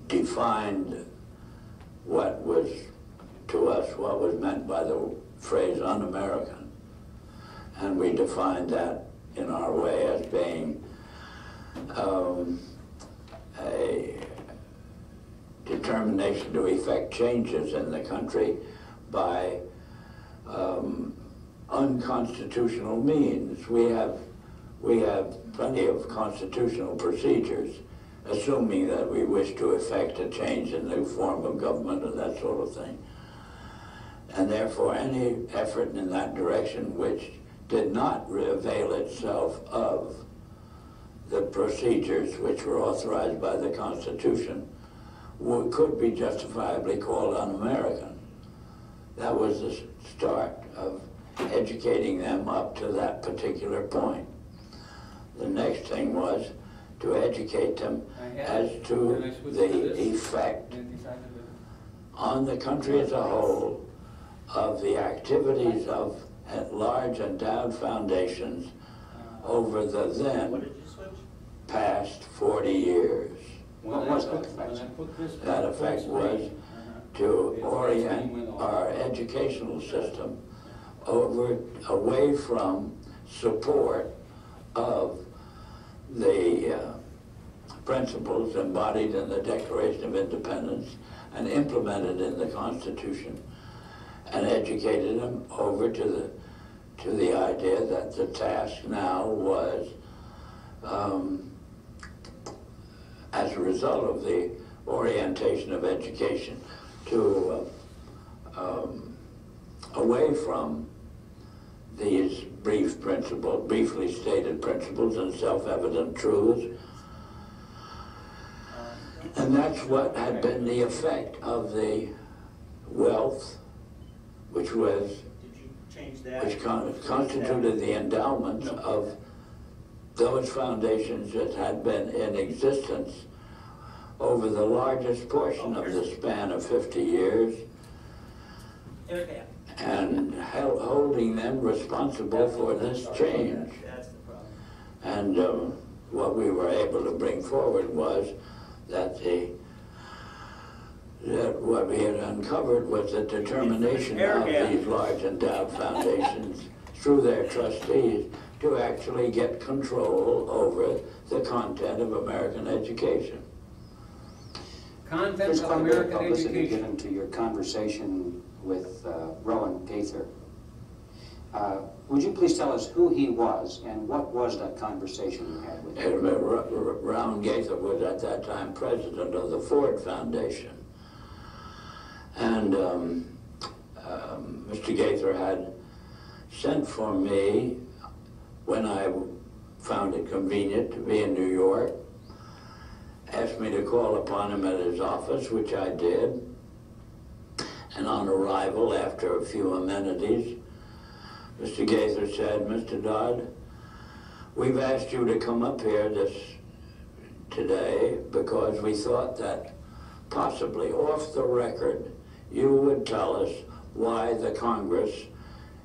defined what was, to us, what was meant by the phrase un-American. And we defined that in our way as being a determination to effect changes in the country by unconstitutional means. We have plenty of constitutional procedures, assuming that we wish to effect a change in the form of government and that sort of thing. And therefore, any effort in that direction which did not avail itself of the procedures which were authorized by the Constitution could be justifiably called un-American. That was the start of educating them up to that particular point. The next thing was to educate them as to the effect on the country as a whole of the activities of large endowed foundations over the then past 40 years. What was that effect? That effect was to orient our educational system away from support of the principles embodied in the Declaration of Independence and implemented in the Constitution, and educated them over to the idea that the task now was, as a result of the orientation of education, to away from these briefly stated principles and self-evident truths. And that's what had been the effect of the wealth, which constituted the endowments of those foundations that had been in existence over the largest portion of the span of 50 years, and holding them responsible for this change. And what we were able to bring forward was that what we had uncovered was the determination of these large endowed foundations through their trustees to actually get control over the content of American education. Content There's of quite a bit of American publicity education. given to your conversation with Rowan Gaither. Would you please tell us who he was and what was that conversation you had with him? Rowan Gaither was at that time president of the Ford Foundation. And Mr. Gaither had sent for me when I found it convenient to be in New York, asked me to call upon him at his office, which I did. And on arrival, after a few amenities, Mr. Gaither said, "Mr. Dodd, we've asked you to come up here today because we thought that possibly off the record you would tell us why the Congress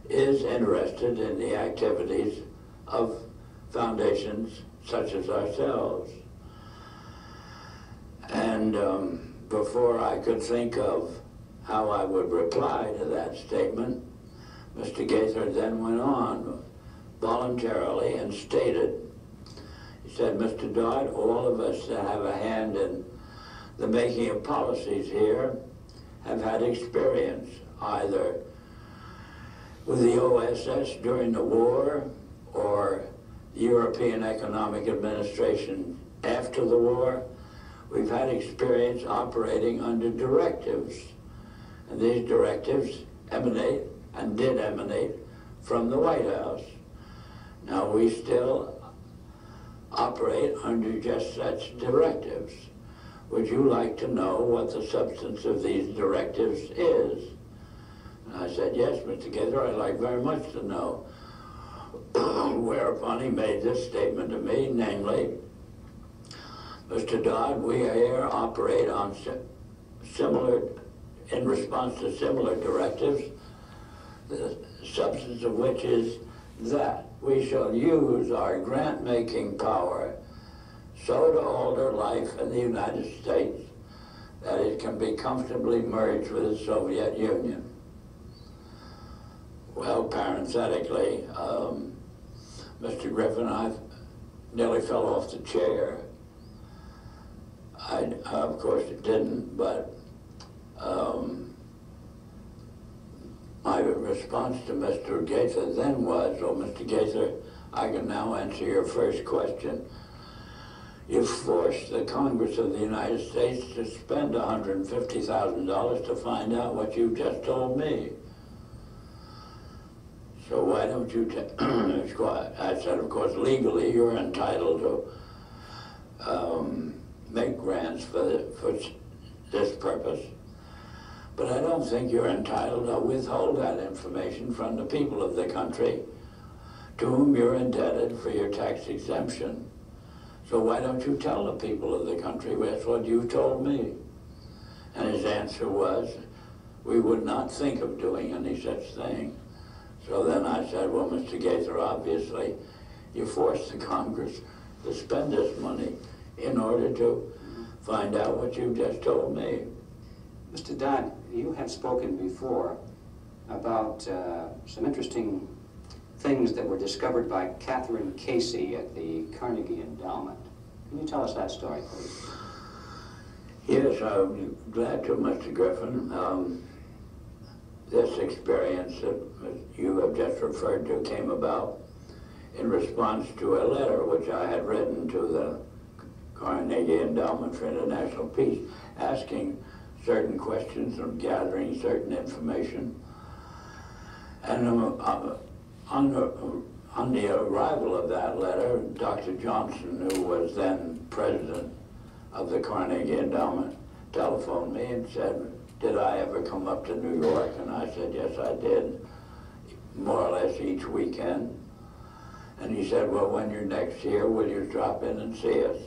is interested in the activities of foundations such as ourselves." And before I could think of how I would reply to that statement, Mr. Gaither then went on voluntarily and stated, he said, "Mr. Dodd, all of us that have a hand in the making of policies here have had experience either with the OSS during the war or the European Economic Administration after the war. We've had experience operating under directives, and these directives emanate and did emanate from the White House. Now we still operate under just such directives. Would you like to know what the substance of these directives is?" And I said, "Yes, Mr. Gaither, I'd like very much to know." Whereupon he made this statement to me, namely, "Mr. Dodd, we here operate on in response to similar directives, the substance of which is that we shall use our grant-making power so to alter life in the United States that it can be comfortably merged with the Soviet Union. Well, parenthetically, Mr. Griffin, I nearly fell off the chair. Of course it didn't, but my response to Mr. Gaither then was, "Oh, Mr. Gaither, I can now answer your first question. You forced the Congress of the United States to spend $150,000 to find out what you just told me. So why don't you I said, of course, legally you're entitled to make grants for this purpose. But I don't think you're entitled to withhold that information from the people of the country to whom you're indebted for your tax exemption. So why don't you tell the people of the country that's what you told me?" And his answer was, "We would not think of doing any such thing." So then I said, "Well, Mr. Gaither, obviously you forced the Congress to spend this money in order to find out what you just told me." Mr. Dodd, you have spoken before about some interesting things that were discovered by Catherine Casey at the Carnegie Endowment. Can you tell us that story, please? Yes, I'm glad to, Mr. Griffin. This experience that you have just referred to came about in response to a letter which I had written to the Carnegie Endowment for International Peace, asking certain questions and gathering certain information. And on the arrival of that letter, Dr. Johnson, who was then president of the Carnegie Endowment, telephoned me and said, "Did I ever come up to New York?" And I said, "Yes, I did, more or less each weekend." And he said, "Well, when you're next here, will you drop in and see us?"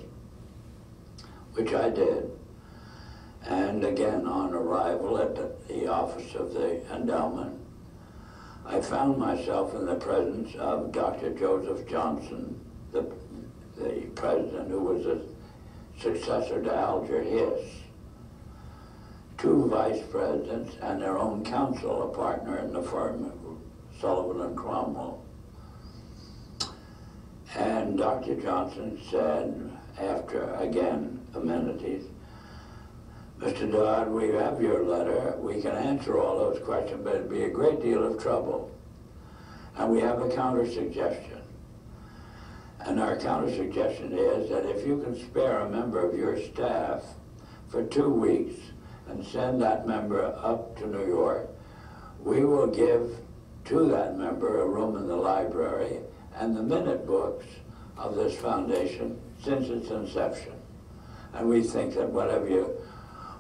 Which I did. And again, on arrival at the office of the endowment, I found myself in the presence of Dr. Joseph Johnson, the president who was a successor to Alger Hiss, two vice presidents, and their own counsel, a partner in the firm, Sullivan and Cromwell. And Dr. Johnson said, after, again, amenities, "Mr. Dodd, we have your letter. We can answer all those questions, but it'd be a great deal of trouble. And we have a counter-suggestion. And our counter-suggestion is that if you can spare a member of your staff for 2 weeks and send that member up to New York, we will give to that member a room in the library and the minute books of this foundation since its inception. And we think that whatever you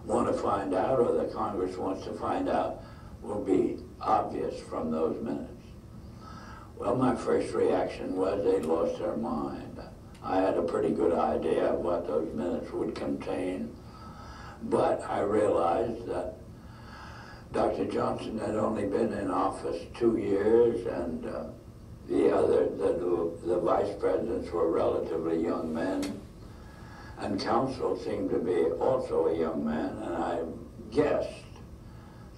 want to find out or the Congress wants to find out will be obvious from those minutes." Well, my first reaction was they lost their mind. I had a pretty good idea of what those minutes would contain, but I realized that Dr. Johnson had only been in office 2 years, and the vice presidents were relatively young men, and counsel seemed to be also a young man, and I guessed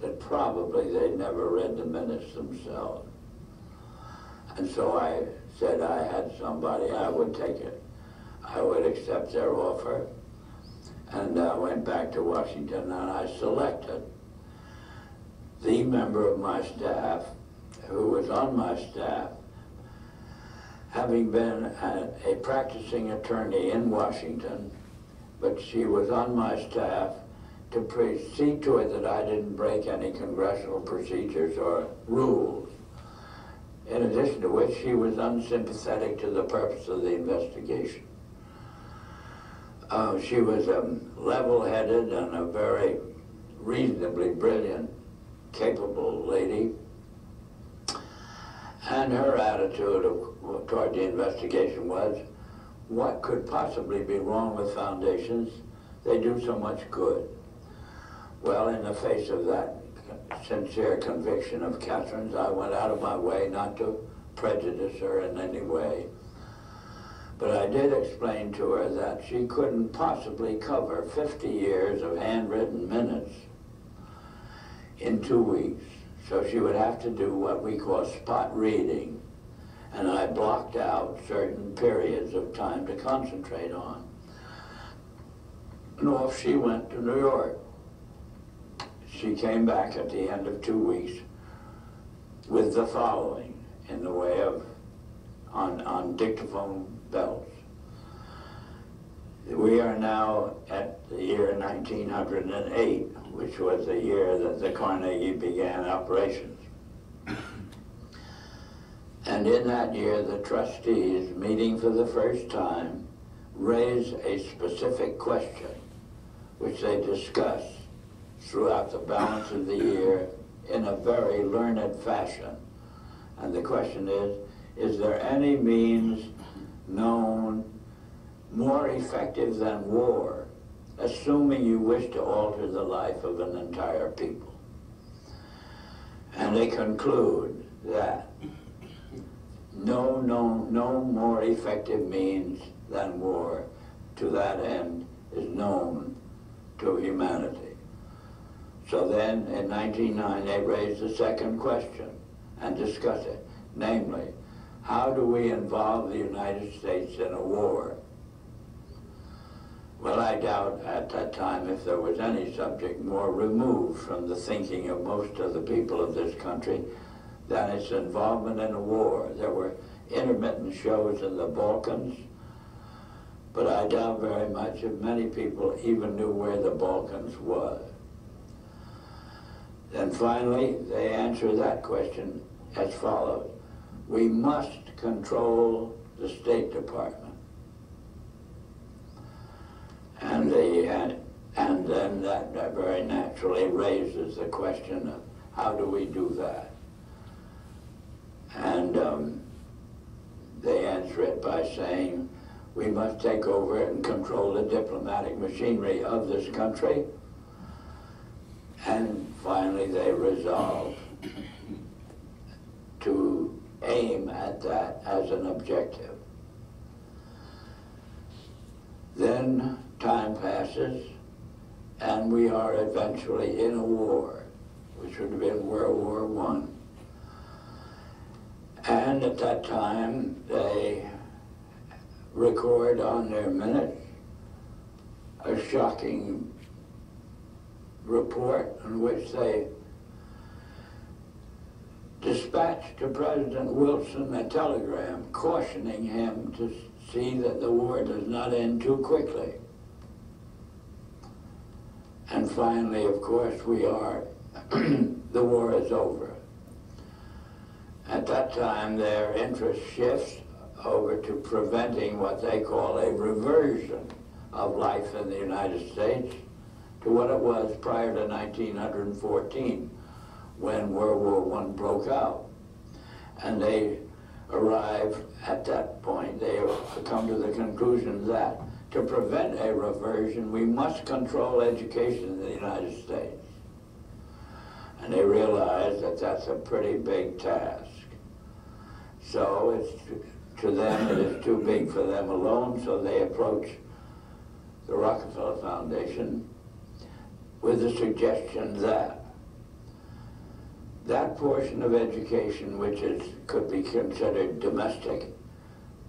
that probably they'd never read the minutes themselves. And so I said I had somebody, I would take it. I would accept their offer, and I went back to Washington, and I selected the member of my staff who was on my staff, having been a practicing attorney in Washington, but she was on my staff to see to it that I didn't break any congressional procedures or rules. In addition to which, she was unsympathetic to the purpose of the investigation. She was level-headed and a very reasonably brilliant, capable lady. And her attitude toward the investigation was, what could possibly be wrong with foundations? They do so much good. Well, in the face of that sincere conviction of Catherine's, I went out of my way not to prejudice her in any way. But I did explain to her that she couldn't possibly cover 50 years of handwritten minutes in 2 weeks. So she would have to do what we call spot reading. And I blocked out certain periods of time to concentrate on. And off she went to New York. She came back at the end of 2 weeks with the following in the way of, on dictaphone belts. We are now at the year 1908, which was the year that the Carnegie began operations. And in that year, the trustees, meeting for the first time, raised a specific question, which they discussed throughout the balance of the year in a very learned fashion. And the question is there any means known more effective than war, assuming you wish to alter the life of an entire people? And they conclude that no more effective means than war to that end is known to humanity. So then in 1909 they raised the second question and discussed it, namely, how do we involve the United States in a war? Well, I doubt at that time if there was any subject more removed from the thinking of most of the people of this country than its involvement in a war. There were intermittent shows in the Balkans, but I doubt very much if many people even knew where the Balkans was. Then finally, they answer that question as follows. We must control the State Department. And then that very naturally raises the question of how do we do that? And they answer it by saying we must take over and control the diplomatic machinery of this country. And finally they resolve to aim at that as an objective. Then time passes and we are eventually in a war, which would have been World War I. And at that time, they record on their minutes a shocking report in which they dispatched to President Wilson a telegram cautioning him to see that the war does not end too quickly. And finally, of course, the war is over. At that time, their interest shifts over to preventing what they call a reversion of life in the United States to what it was prior to 1914, when World War I broke out. And they arrive at that point, they come to the conclusion that to prevent a reversion, we must control education in the United States. And they realize that that's a pretty big task. So to them, it is too big for them alone, so they approach the Rockefeller Foundation with the suggestion that that portion of education which could be considered domestic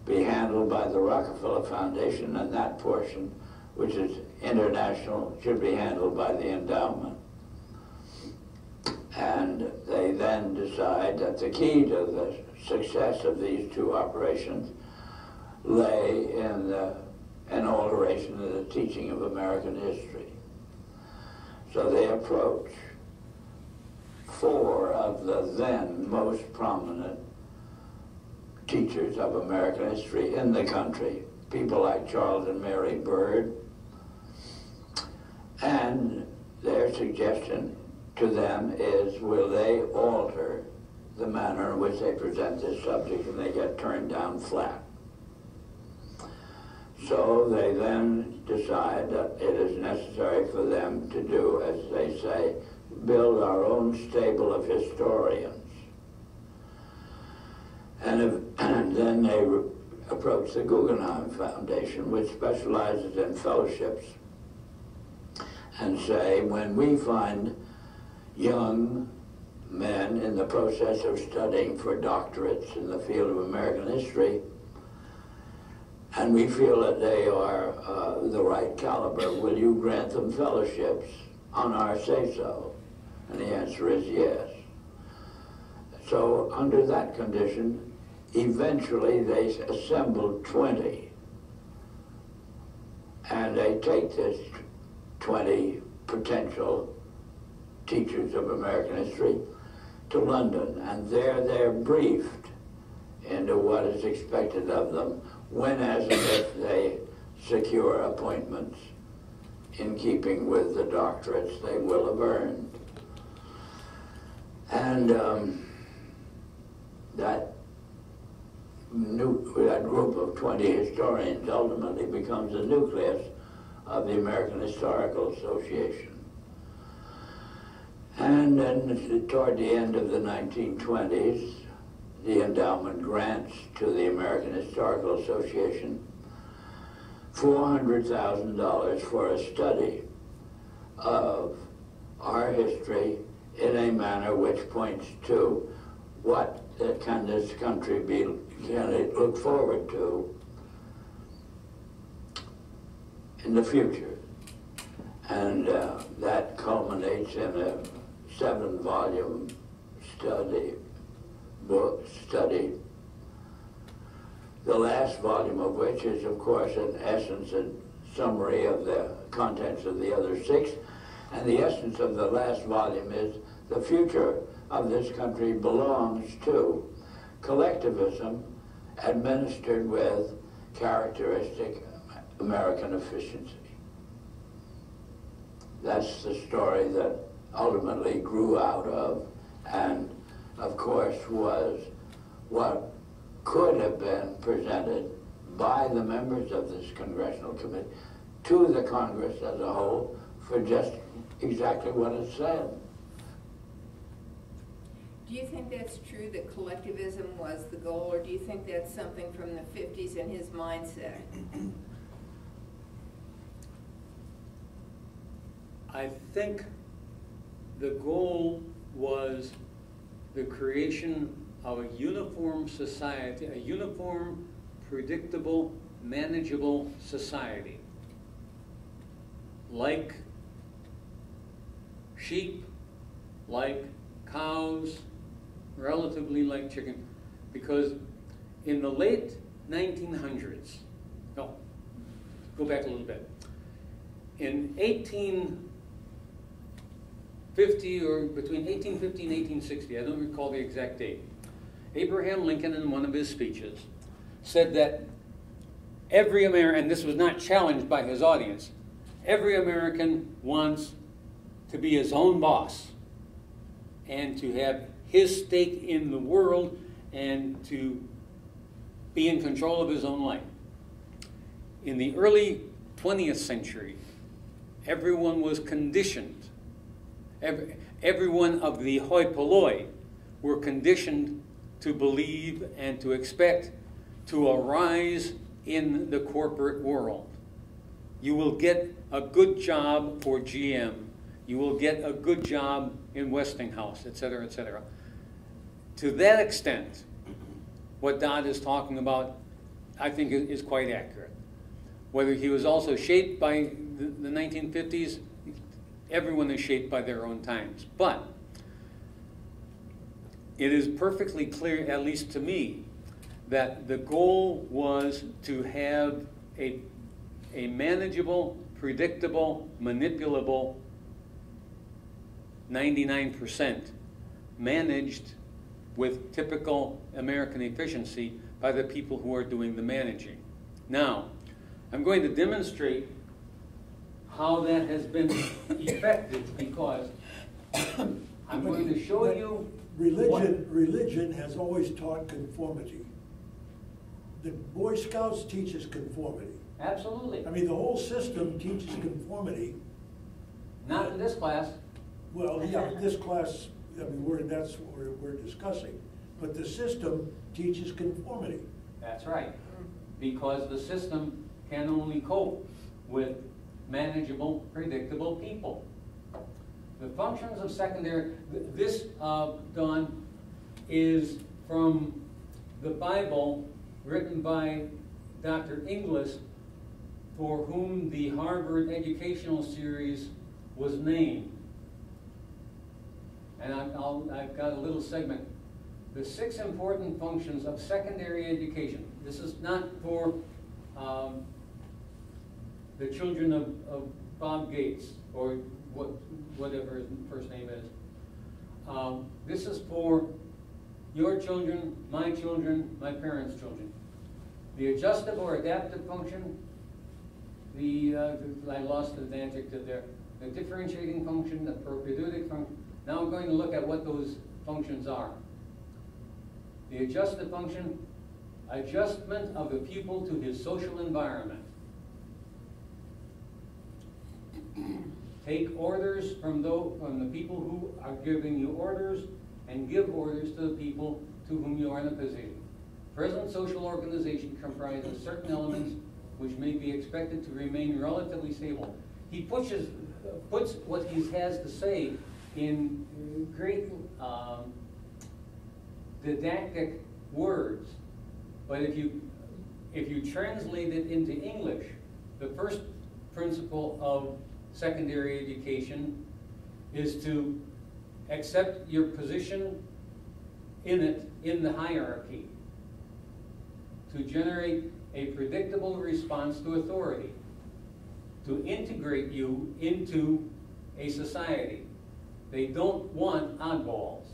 be handled by the Rockefeller Foundation, and that portion which is international should be handled by the endowment. And they then decide that the key to the success of these two operations lay in an alteration of the teaching of American history. So they approach 4 of the then most prominent teachers of American history in the country, people like Charles and Mary Bird, and their suggestion to them is, will they alter the manner in which they present this subject, and they get turned down flat. So they then decide decide that it is necessary for them to do, as they say, build our own stable of historians. And then they approach the Guggenheim Foundation, which specializes in fellowships, and say, when we find young men in the process of studying for doctorates in the field of American history, and we feel that they are the right caliber, will you grant them fellowships on our say-so? And the answer is yes. So under that condition, eventually they assembled 20. And they take this 20 potential teachers of American history to London, and there they're briefed into what is expected of them when, as and if they secure appointments in keeping with the doctorates they will have earned. And that group of 20 historians ultimately becomes the nucleus of the American Historical Association. And then toward the end of the 1920s, the endowment grants to the American Historical Association $400,000 for a study of our history in a manner which points to what can this country can it look forward to in the future. And that culminates in a 7-volume study, the last volume of which is, of course, in essence a summary of the contents of the other 6. And the essence of the last volume is the future of this country belongs to collectivism administered with characteristic American efficiency. That's the story that ultimately grew out of, and of course was what could have been presented by the members of this congressional committee to the Congress as a whole for just exactly what it said. Do you think that's true, that collectivism was the goal, or do you think that's something from the 50s in his mindset? I think the goal was the creation of a uniform society, a uniform, predictable, manageable society. Like sheep, like cows, relatively like chicken, because in the late 1900s, no, go back a little bit, in 1850 or between 1850 and 1860, I don't recall the exact date, Abraham Lincoln in one of his speeches said that every American, and this was not challenged by his audience, every American wants to be his own boss and to have his stake in the world and to be in control of his own life. In the early 20th century, everyone was conditioned. Everyone of the hoi polloi were conditioned to believe and to expect to arise in the corporate world. You will get a good job for GM. You will get a good job in Westinghouse, et cetera, et cetera. To that extent, what Dodd is talking about, I think, is quite accurate. Whether he was also shaped by the 1950s, everyone is shaped by their own times. But it is perfectly clear, at least to me, that the goal was to have a manageable, predictable, manipulable 99% managed with typical American efficiency by the people who are doing the managing. Now, I'm going to demonstrate how that has been effective, because I'm going to show you religion has always taught conformity. The Boy Scouts teaches conformity. Absolutely. I mean, the whole system teaches conformity. Not in this class. Well, yeah, this class, I mean, that's what we're discussing. But the system teaches conformity. That's right. Because the system can only cope with manageable, predictable people. The functions of secondary, this, Don, is from the Bible written by Dr. Inglis, for whom the Harvard Educational Series was named. And I've got a little segment. The 6 important functions of secondary education. This is not for the children of Bob Gates or whatever his first name is. This is for your children, my parents' children. The adjustive or adaptive function, I lost the adjective there. The differentiating function, the propedeutic function. Now I'm going to look at what those functions are. The adjustive function, adjustment of the pupil to his social environment. Take orders from the people who are giving you orders, and give orders to the people to whom you are in a position. Present social organization comprises certain elements which may be expected to remain relatively stable. He puts what he has to say in great didactic words, but if you translate it into English, the first principle of secondary education is to accept your position in the hierarchy, to generate a predictable response to authority, to integrate you into a society. They don't want oddballs.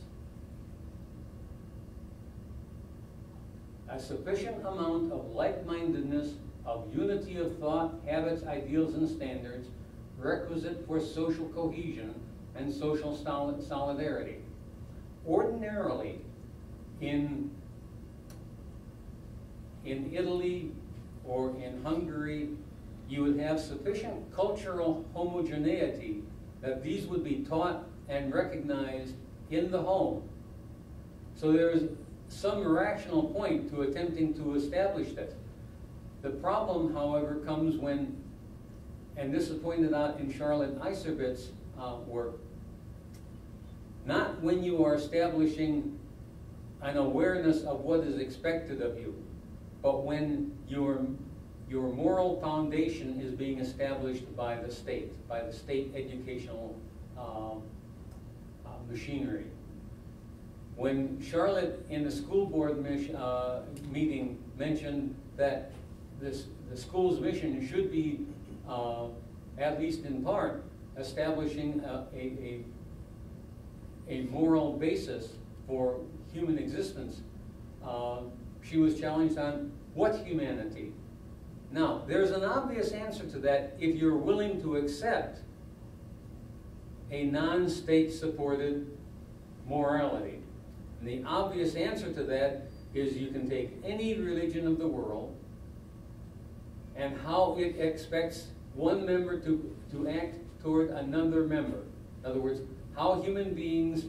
A sufficient amount of like-mindedness, of unity of thought, habits, ideals, and standards requisite for social cohesion and social solidarity. Ordinarily, in Italy or in Hungary, you would have sufficient cultural homogeneity that these would be taught and recognized in the home. So there's some rational point to attempting to establish this. The problem, however, comes when, and this is pointed out in Charlotte Iserbyt's work, not when you are establishing an awareness of what is expected of you, but when your moral foundation is being established by the state educational machinery. When Charlotte in the school board meeting mentioned that the school's mission should be, at least in part, establishing a moral basis for human existence, she was challenged on what humanity. Now, there's an obvious answer to that if you're willing to accept a non-state supported morality. And the obvious answer to that is you can take any religion of the world and how it expects one member to act toward another member. In other words, how human beings,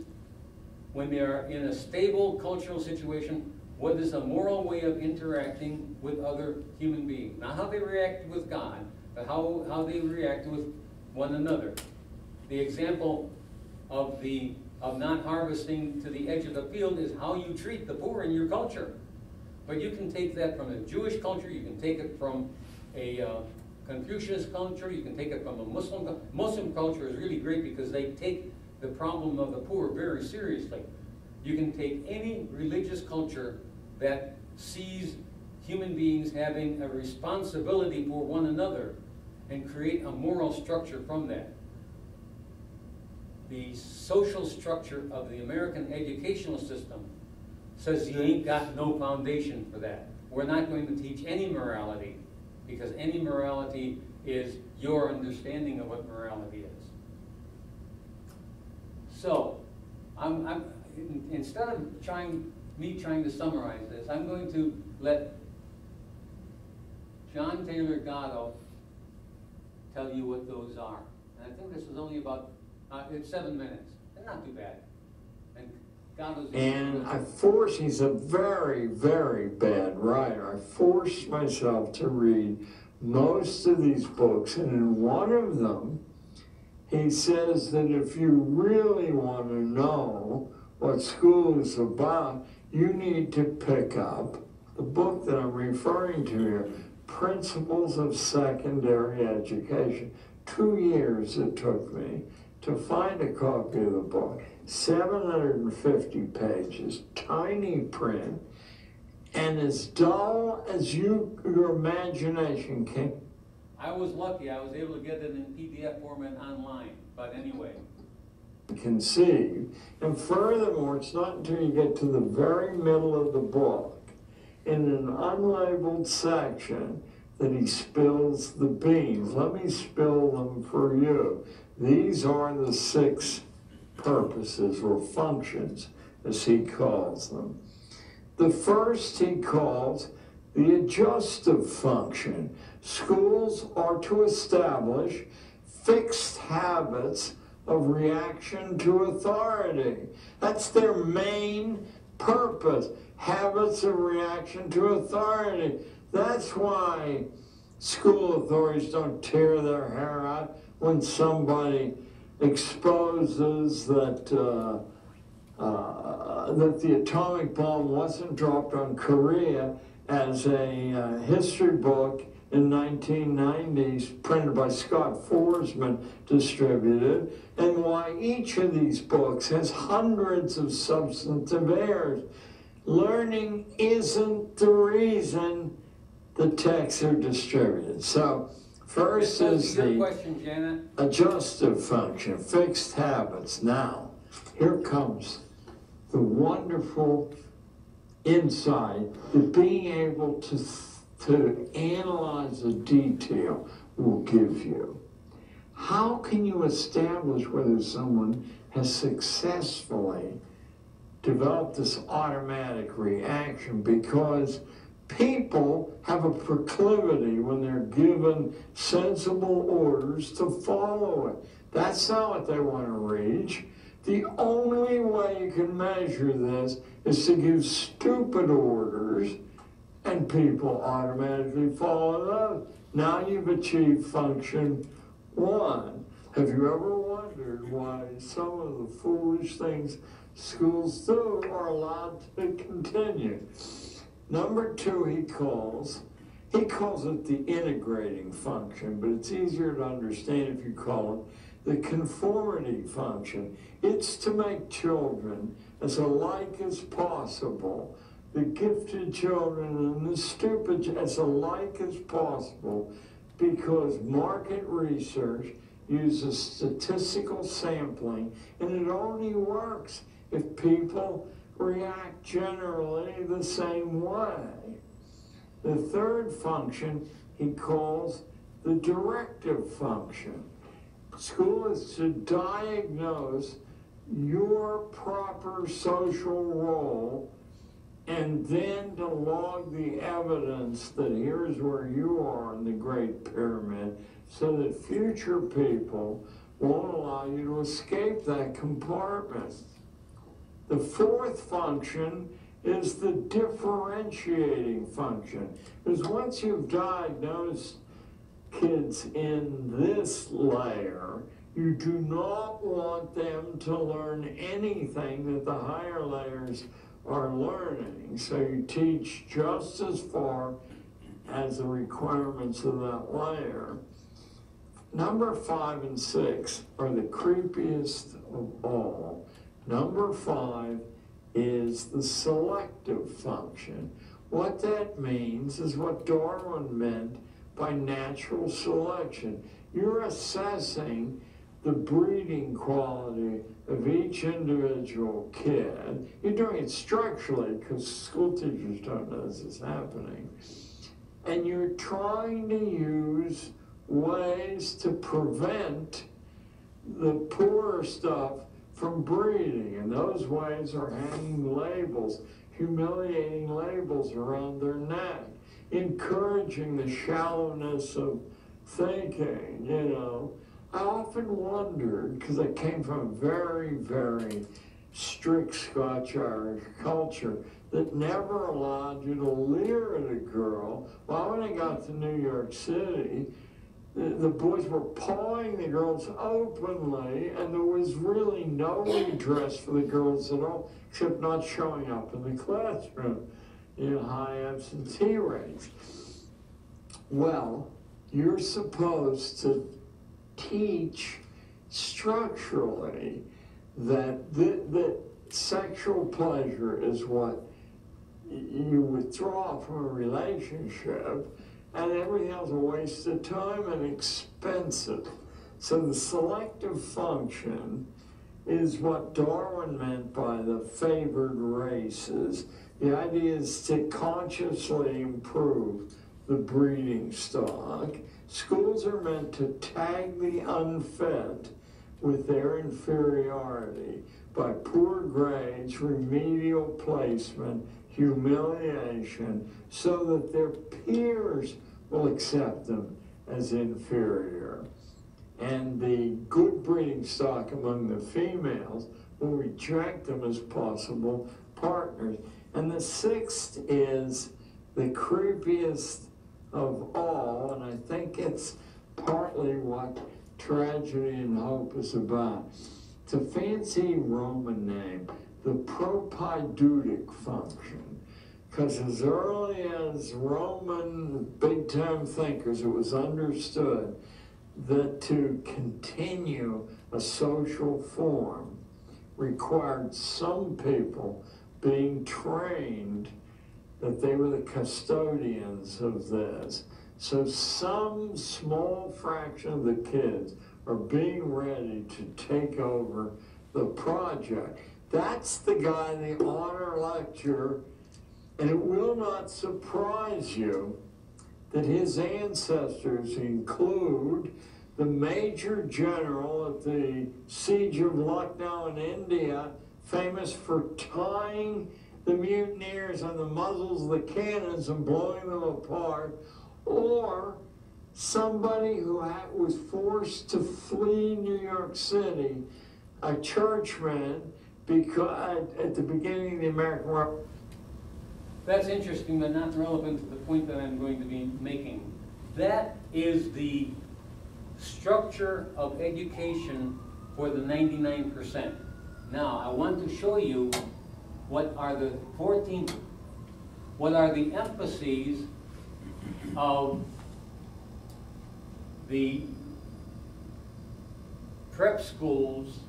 when they are in a stable cultural situation, what is a moral way of interacting with other human beings? Not how they react with God, but how they react with one another. The example of not harvesting to the edge of the field is how you treat the poor in your culture. But you can take that from a Jewish culture, you can take it from a Confucius culture, you can take it from a Muslim culture. Muslim culture is really great because they take the problem of the poor very seriously. You can take any religious culture that sees human beings having a responsibility for one another and create a moral structure from that. The social structure of the American educational system says you ain't got no foundation for that. We're not going to teach any morality because any morality is your understanding of what morality is. So, instead of trying to summarize this, I'm going to let John Taylor Gatto tell you what those are. And I think this is only about, it's 7 minutes. And not too bad. And Gatto's... And he's a very, very bad writer. I forced myself to read most of these books, and in one of them, he says that if you really want to know what school is about, you need to pick up the book that I'm referring to here, Principles of Secondary Education. 2 years it took me to find a copy of the book. 750 pages, tiny print, and as dull as your imagination can. I was lucky. I was able to get it in PDF format online. But anyway. Conceive. And furthermore, it's not until you get to the very middle of the book, in an unlabeled section, that he spills the beans. Let me spill them for you. These are the 6 purposes or functions, as he calls them. The first he calls the adjustive function. Schools are to establish fixed habits of reaction to authority. That's their main purpose, habits of reaction to authority. That's why school authorities don't tear their hair out when somebody exposes that that the atomic bomb wasn't dropped on Korea, as a history book in 1990s printed by Scott Forsman distributed, and why each of these books has hundreds of substantive errors. Learning isn't the reason the texts are distributed. So first is the question, Janet. Adjustive function, fixed habits. Now, here comes the wonderful insight that being able to analyze a detail will give you. How can you establish whether someone has successfully developed this automatic reaction? Because people have a proclivity when they're given sensible orders to follow it. That's not what they want to reach. The only way you can measure this is to give stupid orders and people automatically follow those. Now you've achieved function 1. Have you ever wondered why some of the foolish things schools do are allowed to continue? Number 2, he calls it the integrating function, but it's easier to understand if you call it the conformity function. It's to make children as alike as possible, the gifted children and the stupid as alike as possible, because market research uses statistical sampling, and it only works if people react generally the same way. The third function he calls the directive function. School is to diagnose your proper social role and then to log the evidence that here's where you are in the Great Pyramid, so that future people won't allow you to escape that compartment. The fourth function is the differentiating function. Because once you've diagnosed kids in this layer, you do not want them to learn anything that the higher layers are learning. So you teach just as far as the requirements of that layer. Number 5 and 6 are the creepiest of all. Number 5 is the selective function. What that means is what Darwin meant by natural selection. You're assessing the breeding quality of each individual kid. You're doing it structurally because school teachers don't know this is happening. And you're trying to use ways to prevent the poor stuff from breeding. And those ways are hanging labels, humiliating labels around their neck. encouraging the shallowness of thinking, you know. I often wondered, because I came from a very, very strict Scotch-Irish culture that never allowed you to leer at a girl. Well, when I got to New York City, the boys were pawing the girls openly, and there was really no redress for the girls at all, except not showing up in the classroom, you know, high absentee rates. Well, you're supposed to teach structurally that that sexual pleasure is what you withdraw from a relationship, and everything else is a waste of time and expensive. So the selective function is what Darwin meant by the favored races. The idea is to consciously improve the breeding stock. Schools are meant to tag the unfit with their inferiority by poor grades, remedial placement, humiliation, so that their peers will accept them as inferior. And the good breeding stock among the females will reject them as possible partners. And the sixth is the creepiest of all, and I think it's partly what Tragedy and Hope is about. It's a fancy Roman name, the propaidutic function, because as early as Roman big-time thinkers, it was understood that to continue a social form required some people being trained that they were the custodians of this. So some small fraction of the kids are being ready to take over the project. That's the guy in the honor lecture, and it will not surprise you that his ancestors include the major general at the siege of Lucknow in India, famous for tying the mutineers on the muzzles of the cannons and blowing them apart, or somebody who was forced to flee New York City, a churchman, because at the beginning of the American War. That's interesting, but not relevant to the point that I'm going to be making. That is the structure of education for the 99%. Now, I want to show you what are the emphases of the prep schools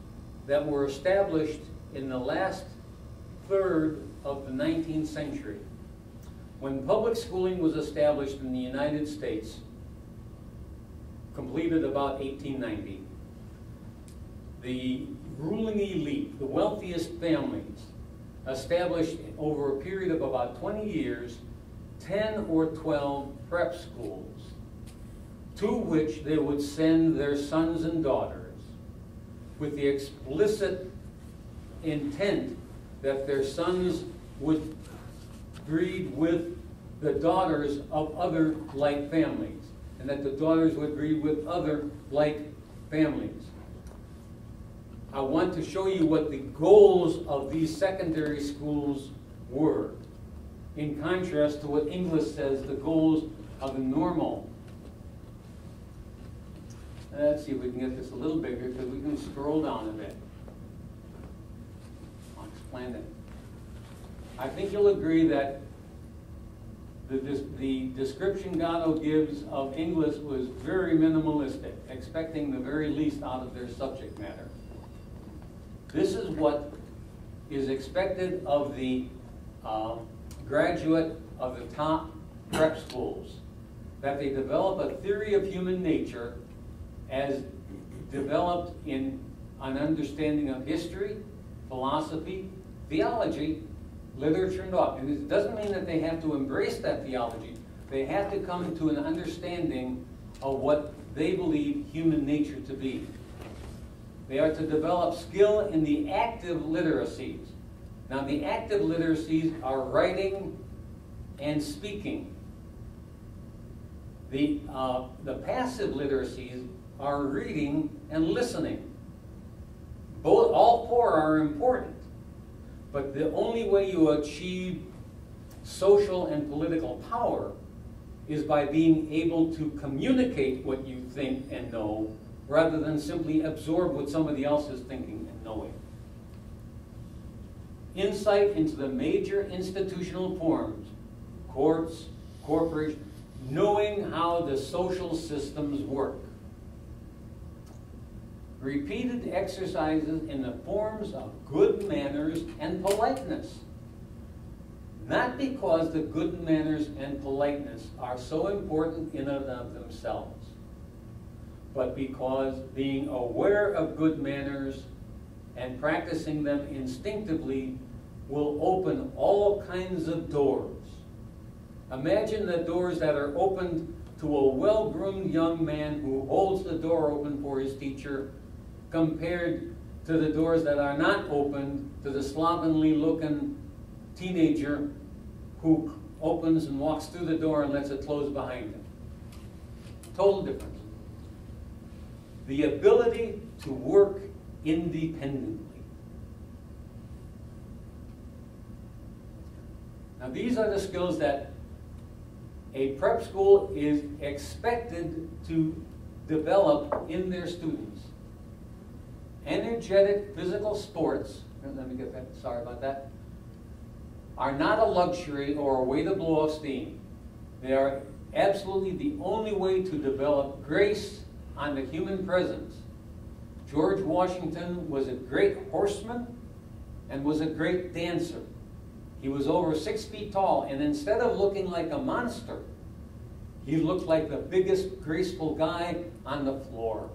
that were established in the last third of the 19th century. When public schooling was established in the United States, completed about 1890, the ruling elite, the wealthiest families, established over a period of about 20 years 10 or 12 prep schools, to which they would send their sons and daughters with the explicit intent that their sons would breed with the daughters of other like families, and that the daughters would breed with other like families. I want to show you what the goals of these secondary schools were, in contrast to what English says the goals of the normal. Let's see if we can get this a little bigger, because we can scroll down a bit. I'll explain it. I think you'll agree that the description Gatto gives of English was very minimalistic, expecting the very least out of their subject matter. This is what is expected of the graduate of the top prep schools, that they develop a theory of human nature as developed in an understanding of history, philosophy, theology, literature, and doctrine. It doesn't mean that they have to embrace that theology. They have to come to an understanding of what they believe human nature to be. They are to develop skill in the active literacies. Now, the active literacies are writing and speaking. The passive literacies are reading and listening. All four are important, but the only way you achieve social and political power is by being able to communicate what you think and know, rather than simply absorb what somebody else is thinking and knowing. Insight into the major institutional forms, courts, corporations, knowing how the social systems work. Repeated exercises in the forms of good manners and politeness. Not because the good manners and politeness are so important in and of themselves, but because being aware of good manners and practicing them instinctively will open all kinds of doors. Imagine the doors that are opened to a well-groomed young man who holds the door open for his teacher, compared to the doors that are not opened to the slovenly-looking teenager who opens and walks through the door and lets it close behind him. Total difference. The ability to work independently. Now these are the skills that a prep school is expected to develop in their students. Energetic physical sports, let me get that, sorry about that, are not a luxury or a way to blow off steam. They are absolutely the only way to develop grace on the human presence. George Washington was a great horseman and was a great dancer. He was over 6 feet tall, and instead of looking like a monster, he looked like the biggest graceful guy on the floor.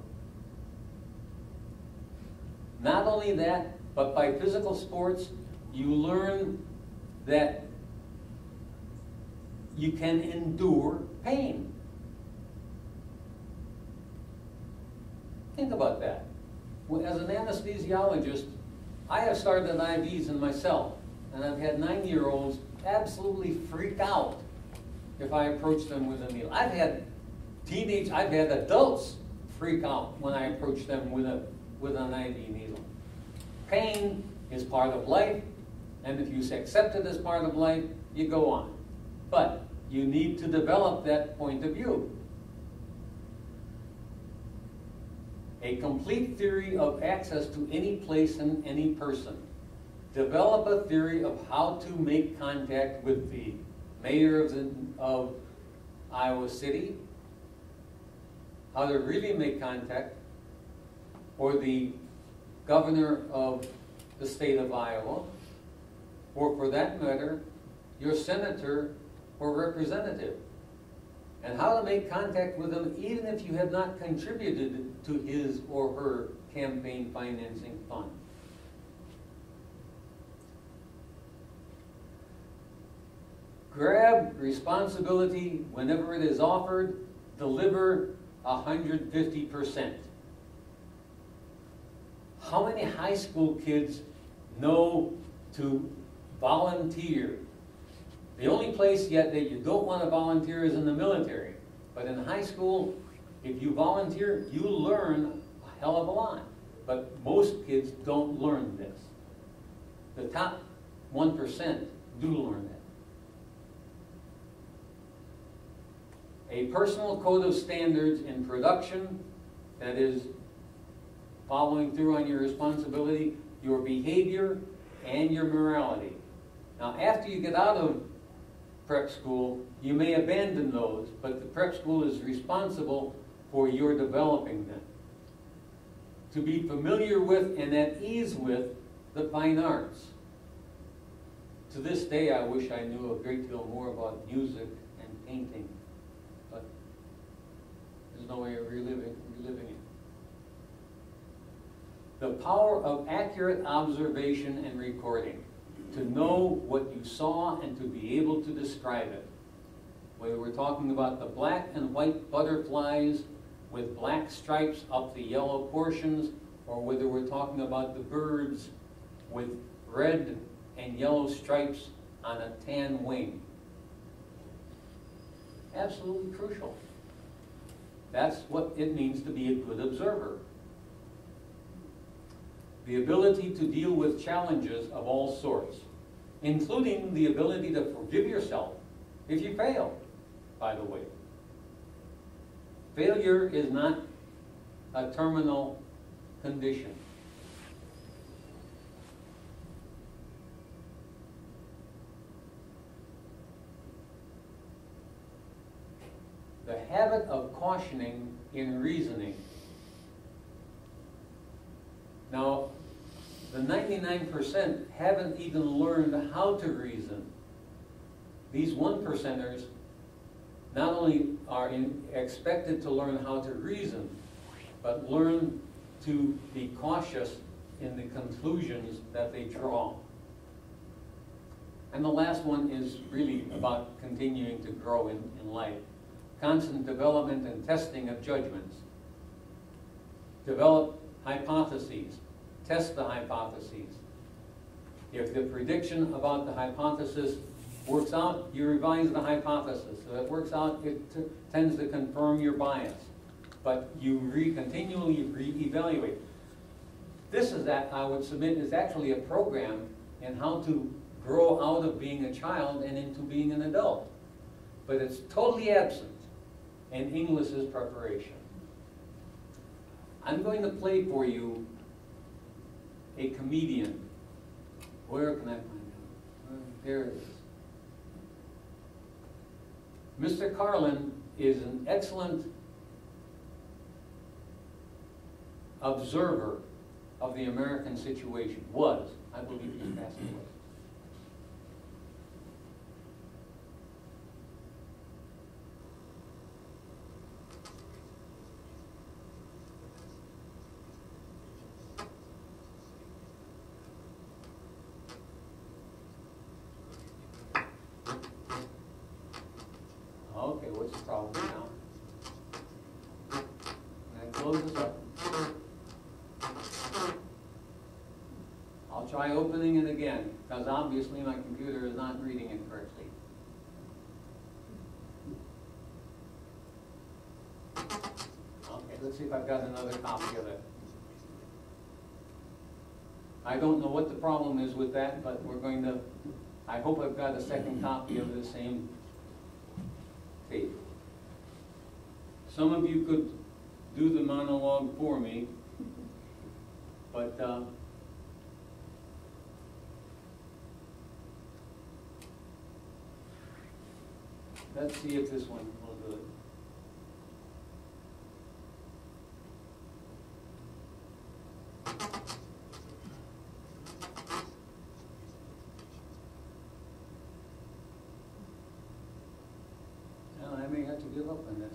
Not only that, but by physical sports, you learn that you can endure pain. Think about that. As an anesthesiologist, I have started IVs in myself, and I've had 9-year-olds absolutely freak out if I approach them with a needle. I've had adults freak out when I approach them with an IV needle. Pain is part of life, and if you accept it as part of life, you go on. But you need to develop that point of view. A complete theory of access to any place and any person. Develop a theory of how to make contact with the mayor of Iowa City, how to really make contact, or the governor of the state of Iowa, or for that matter, your senator or representative, and how to make contact with them even if you have not contributed to his or her campaign financing fund. Grab responsibility whenever it is offered, deliver 150%. How many high school kids know to volunteer? The only place yet that you don't want to volunteer is in the military. But in high school, if you volunteer, you learn a hell of a lot. But most kids don't learn this. The top 1% do learn that. A personal code of standards in production, that is following through on your responsibility, your behavior, and your morality. Now, after you get out of prep school, you may abandon those, but the prep school is responsible for your developing them. To be familiar with and at ease with the fine arts. To this day, I wish I knew a great deal more about music and painting, but there's no way of reliving it. The power of accurate observation and recording. To know what you saw and to be able to describe it. Whether we're talking about the black and white butterflies with black stripes up the yellow portions, or whether we're talking about the birds with red and yellow stripes on a tan wing. Absolutely crucial. That's what it means to be a good observer. The ability to deal with challenges of all sorts, including the ability to forgive yourself if you fail, by the way. Failure is not a terminal condition. The habit of cautioning in reasoning. Now, the 99% haven't even learned how to reason. These 1%ers not only are expected to learn how to reason, but learn to be cautious in the conclusions that they draw. And the last one is really about continuing to grow in life. Constant development and testing of judgments. Develop hypotheses. Test the hypotheses. If the prediction about the hypothesis works out, you revise the hypothesis. If it works out, it tends to confirm your bias. But you continually re-evaluate. This is that I would submit is actually a program in how to grow out of being a child and into being an adult. But it's totally absent in English's preparation. I'm going to play for you a comedian. Where can I find him? There it is. Mr. Carlin is an excellent observer of the American situation. Was. I believe he's passed away. Okay, what's the problem now? And close this up. I'll try opening it again, because obviously my computer is not reading it correctly. Okay, let's see if I've got another copy of it. I don't know what the problem is with that, but we're going to, I hope I've got a second copy of the same tape. Some of you could do the monologue for me, but let's see if this one will do it. Well, I may have to give up on this.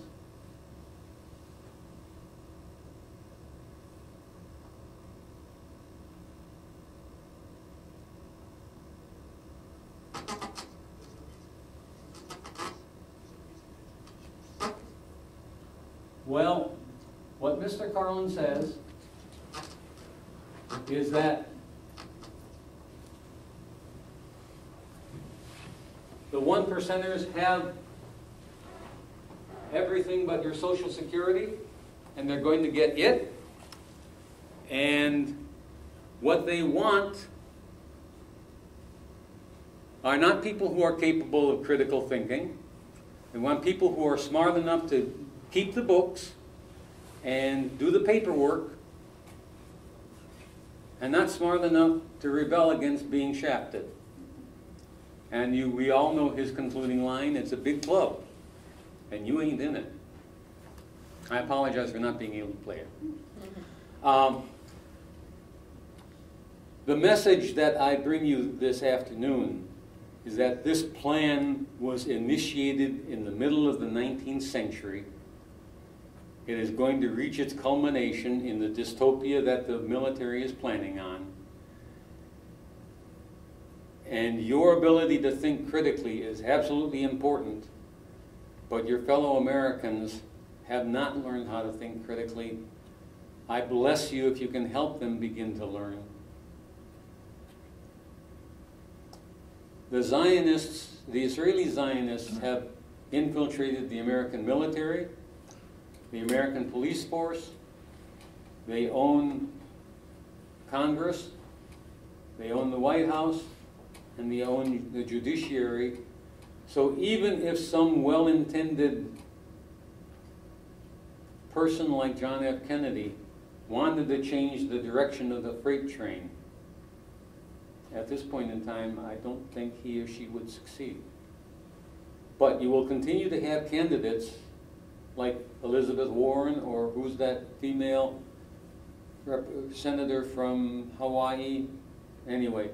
Well, what Mr. Carlin says is that the 1%ers have everything but your Social Security, and they're going to get it. And what they want are not people who are capable of critical thinking. They want people who are smart enough to keep the books and do the paperwork, and not smart enough to rebel against being shafted. And we all know his concluding line, it's a big club, and you ain't in it. I apologize for not being able to play it. The message that I bring you this afternoon is that this plan was initiated in the middle of the 19th century. It is going to reach its culmination in the dystopia that the military is planning on. And your ability to think critically is absolutely important, but your fellow Americans have not learned how to think critically. I bless you if you can help them begin to learn. The Zionists, the Israeli Zionists, have infiltrated the American military. the American police force, they own Congress, they own the White House, and they own the judiciary. So even if some well-intended person like John F. Kennedy wanted to change the direction of the freight train, at this point in time, I don't think he or she would succeed. But you will continue to have candidates like Elizabeth Warren, or who's that female senator from Hawaii? Anyway,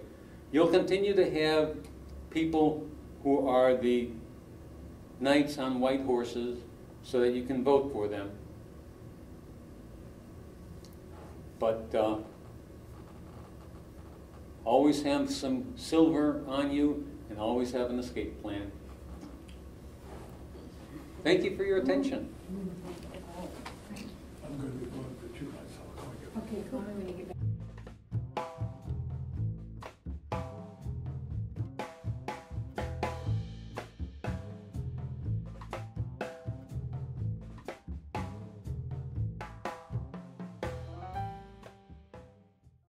you'll continue to have people who are the knights on white horses so that you can vote for them. But always have some silver on you and always have an escape plan. Thank you for your attention. I'm going to be going for 2 months. Okay, call me when you get back.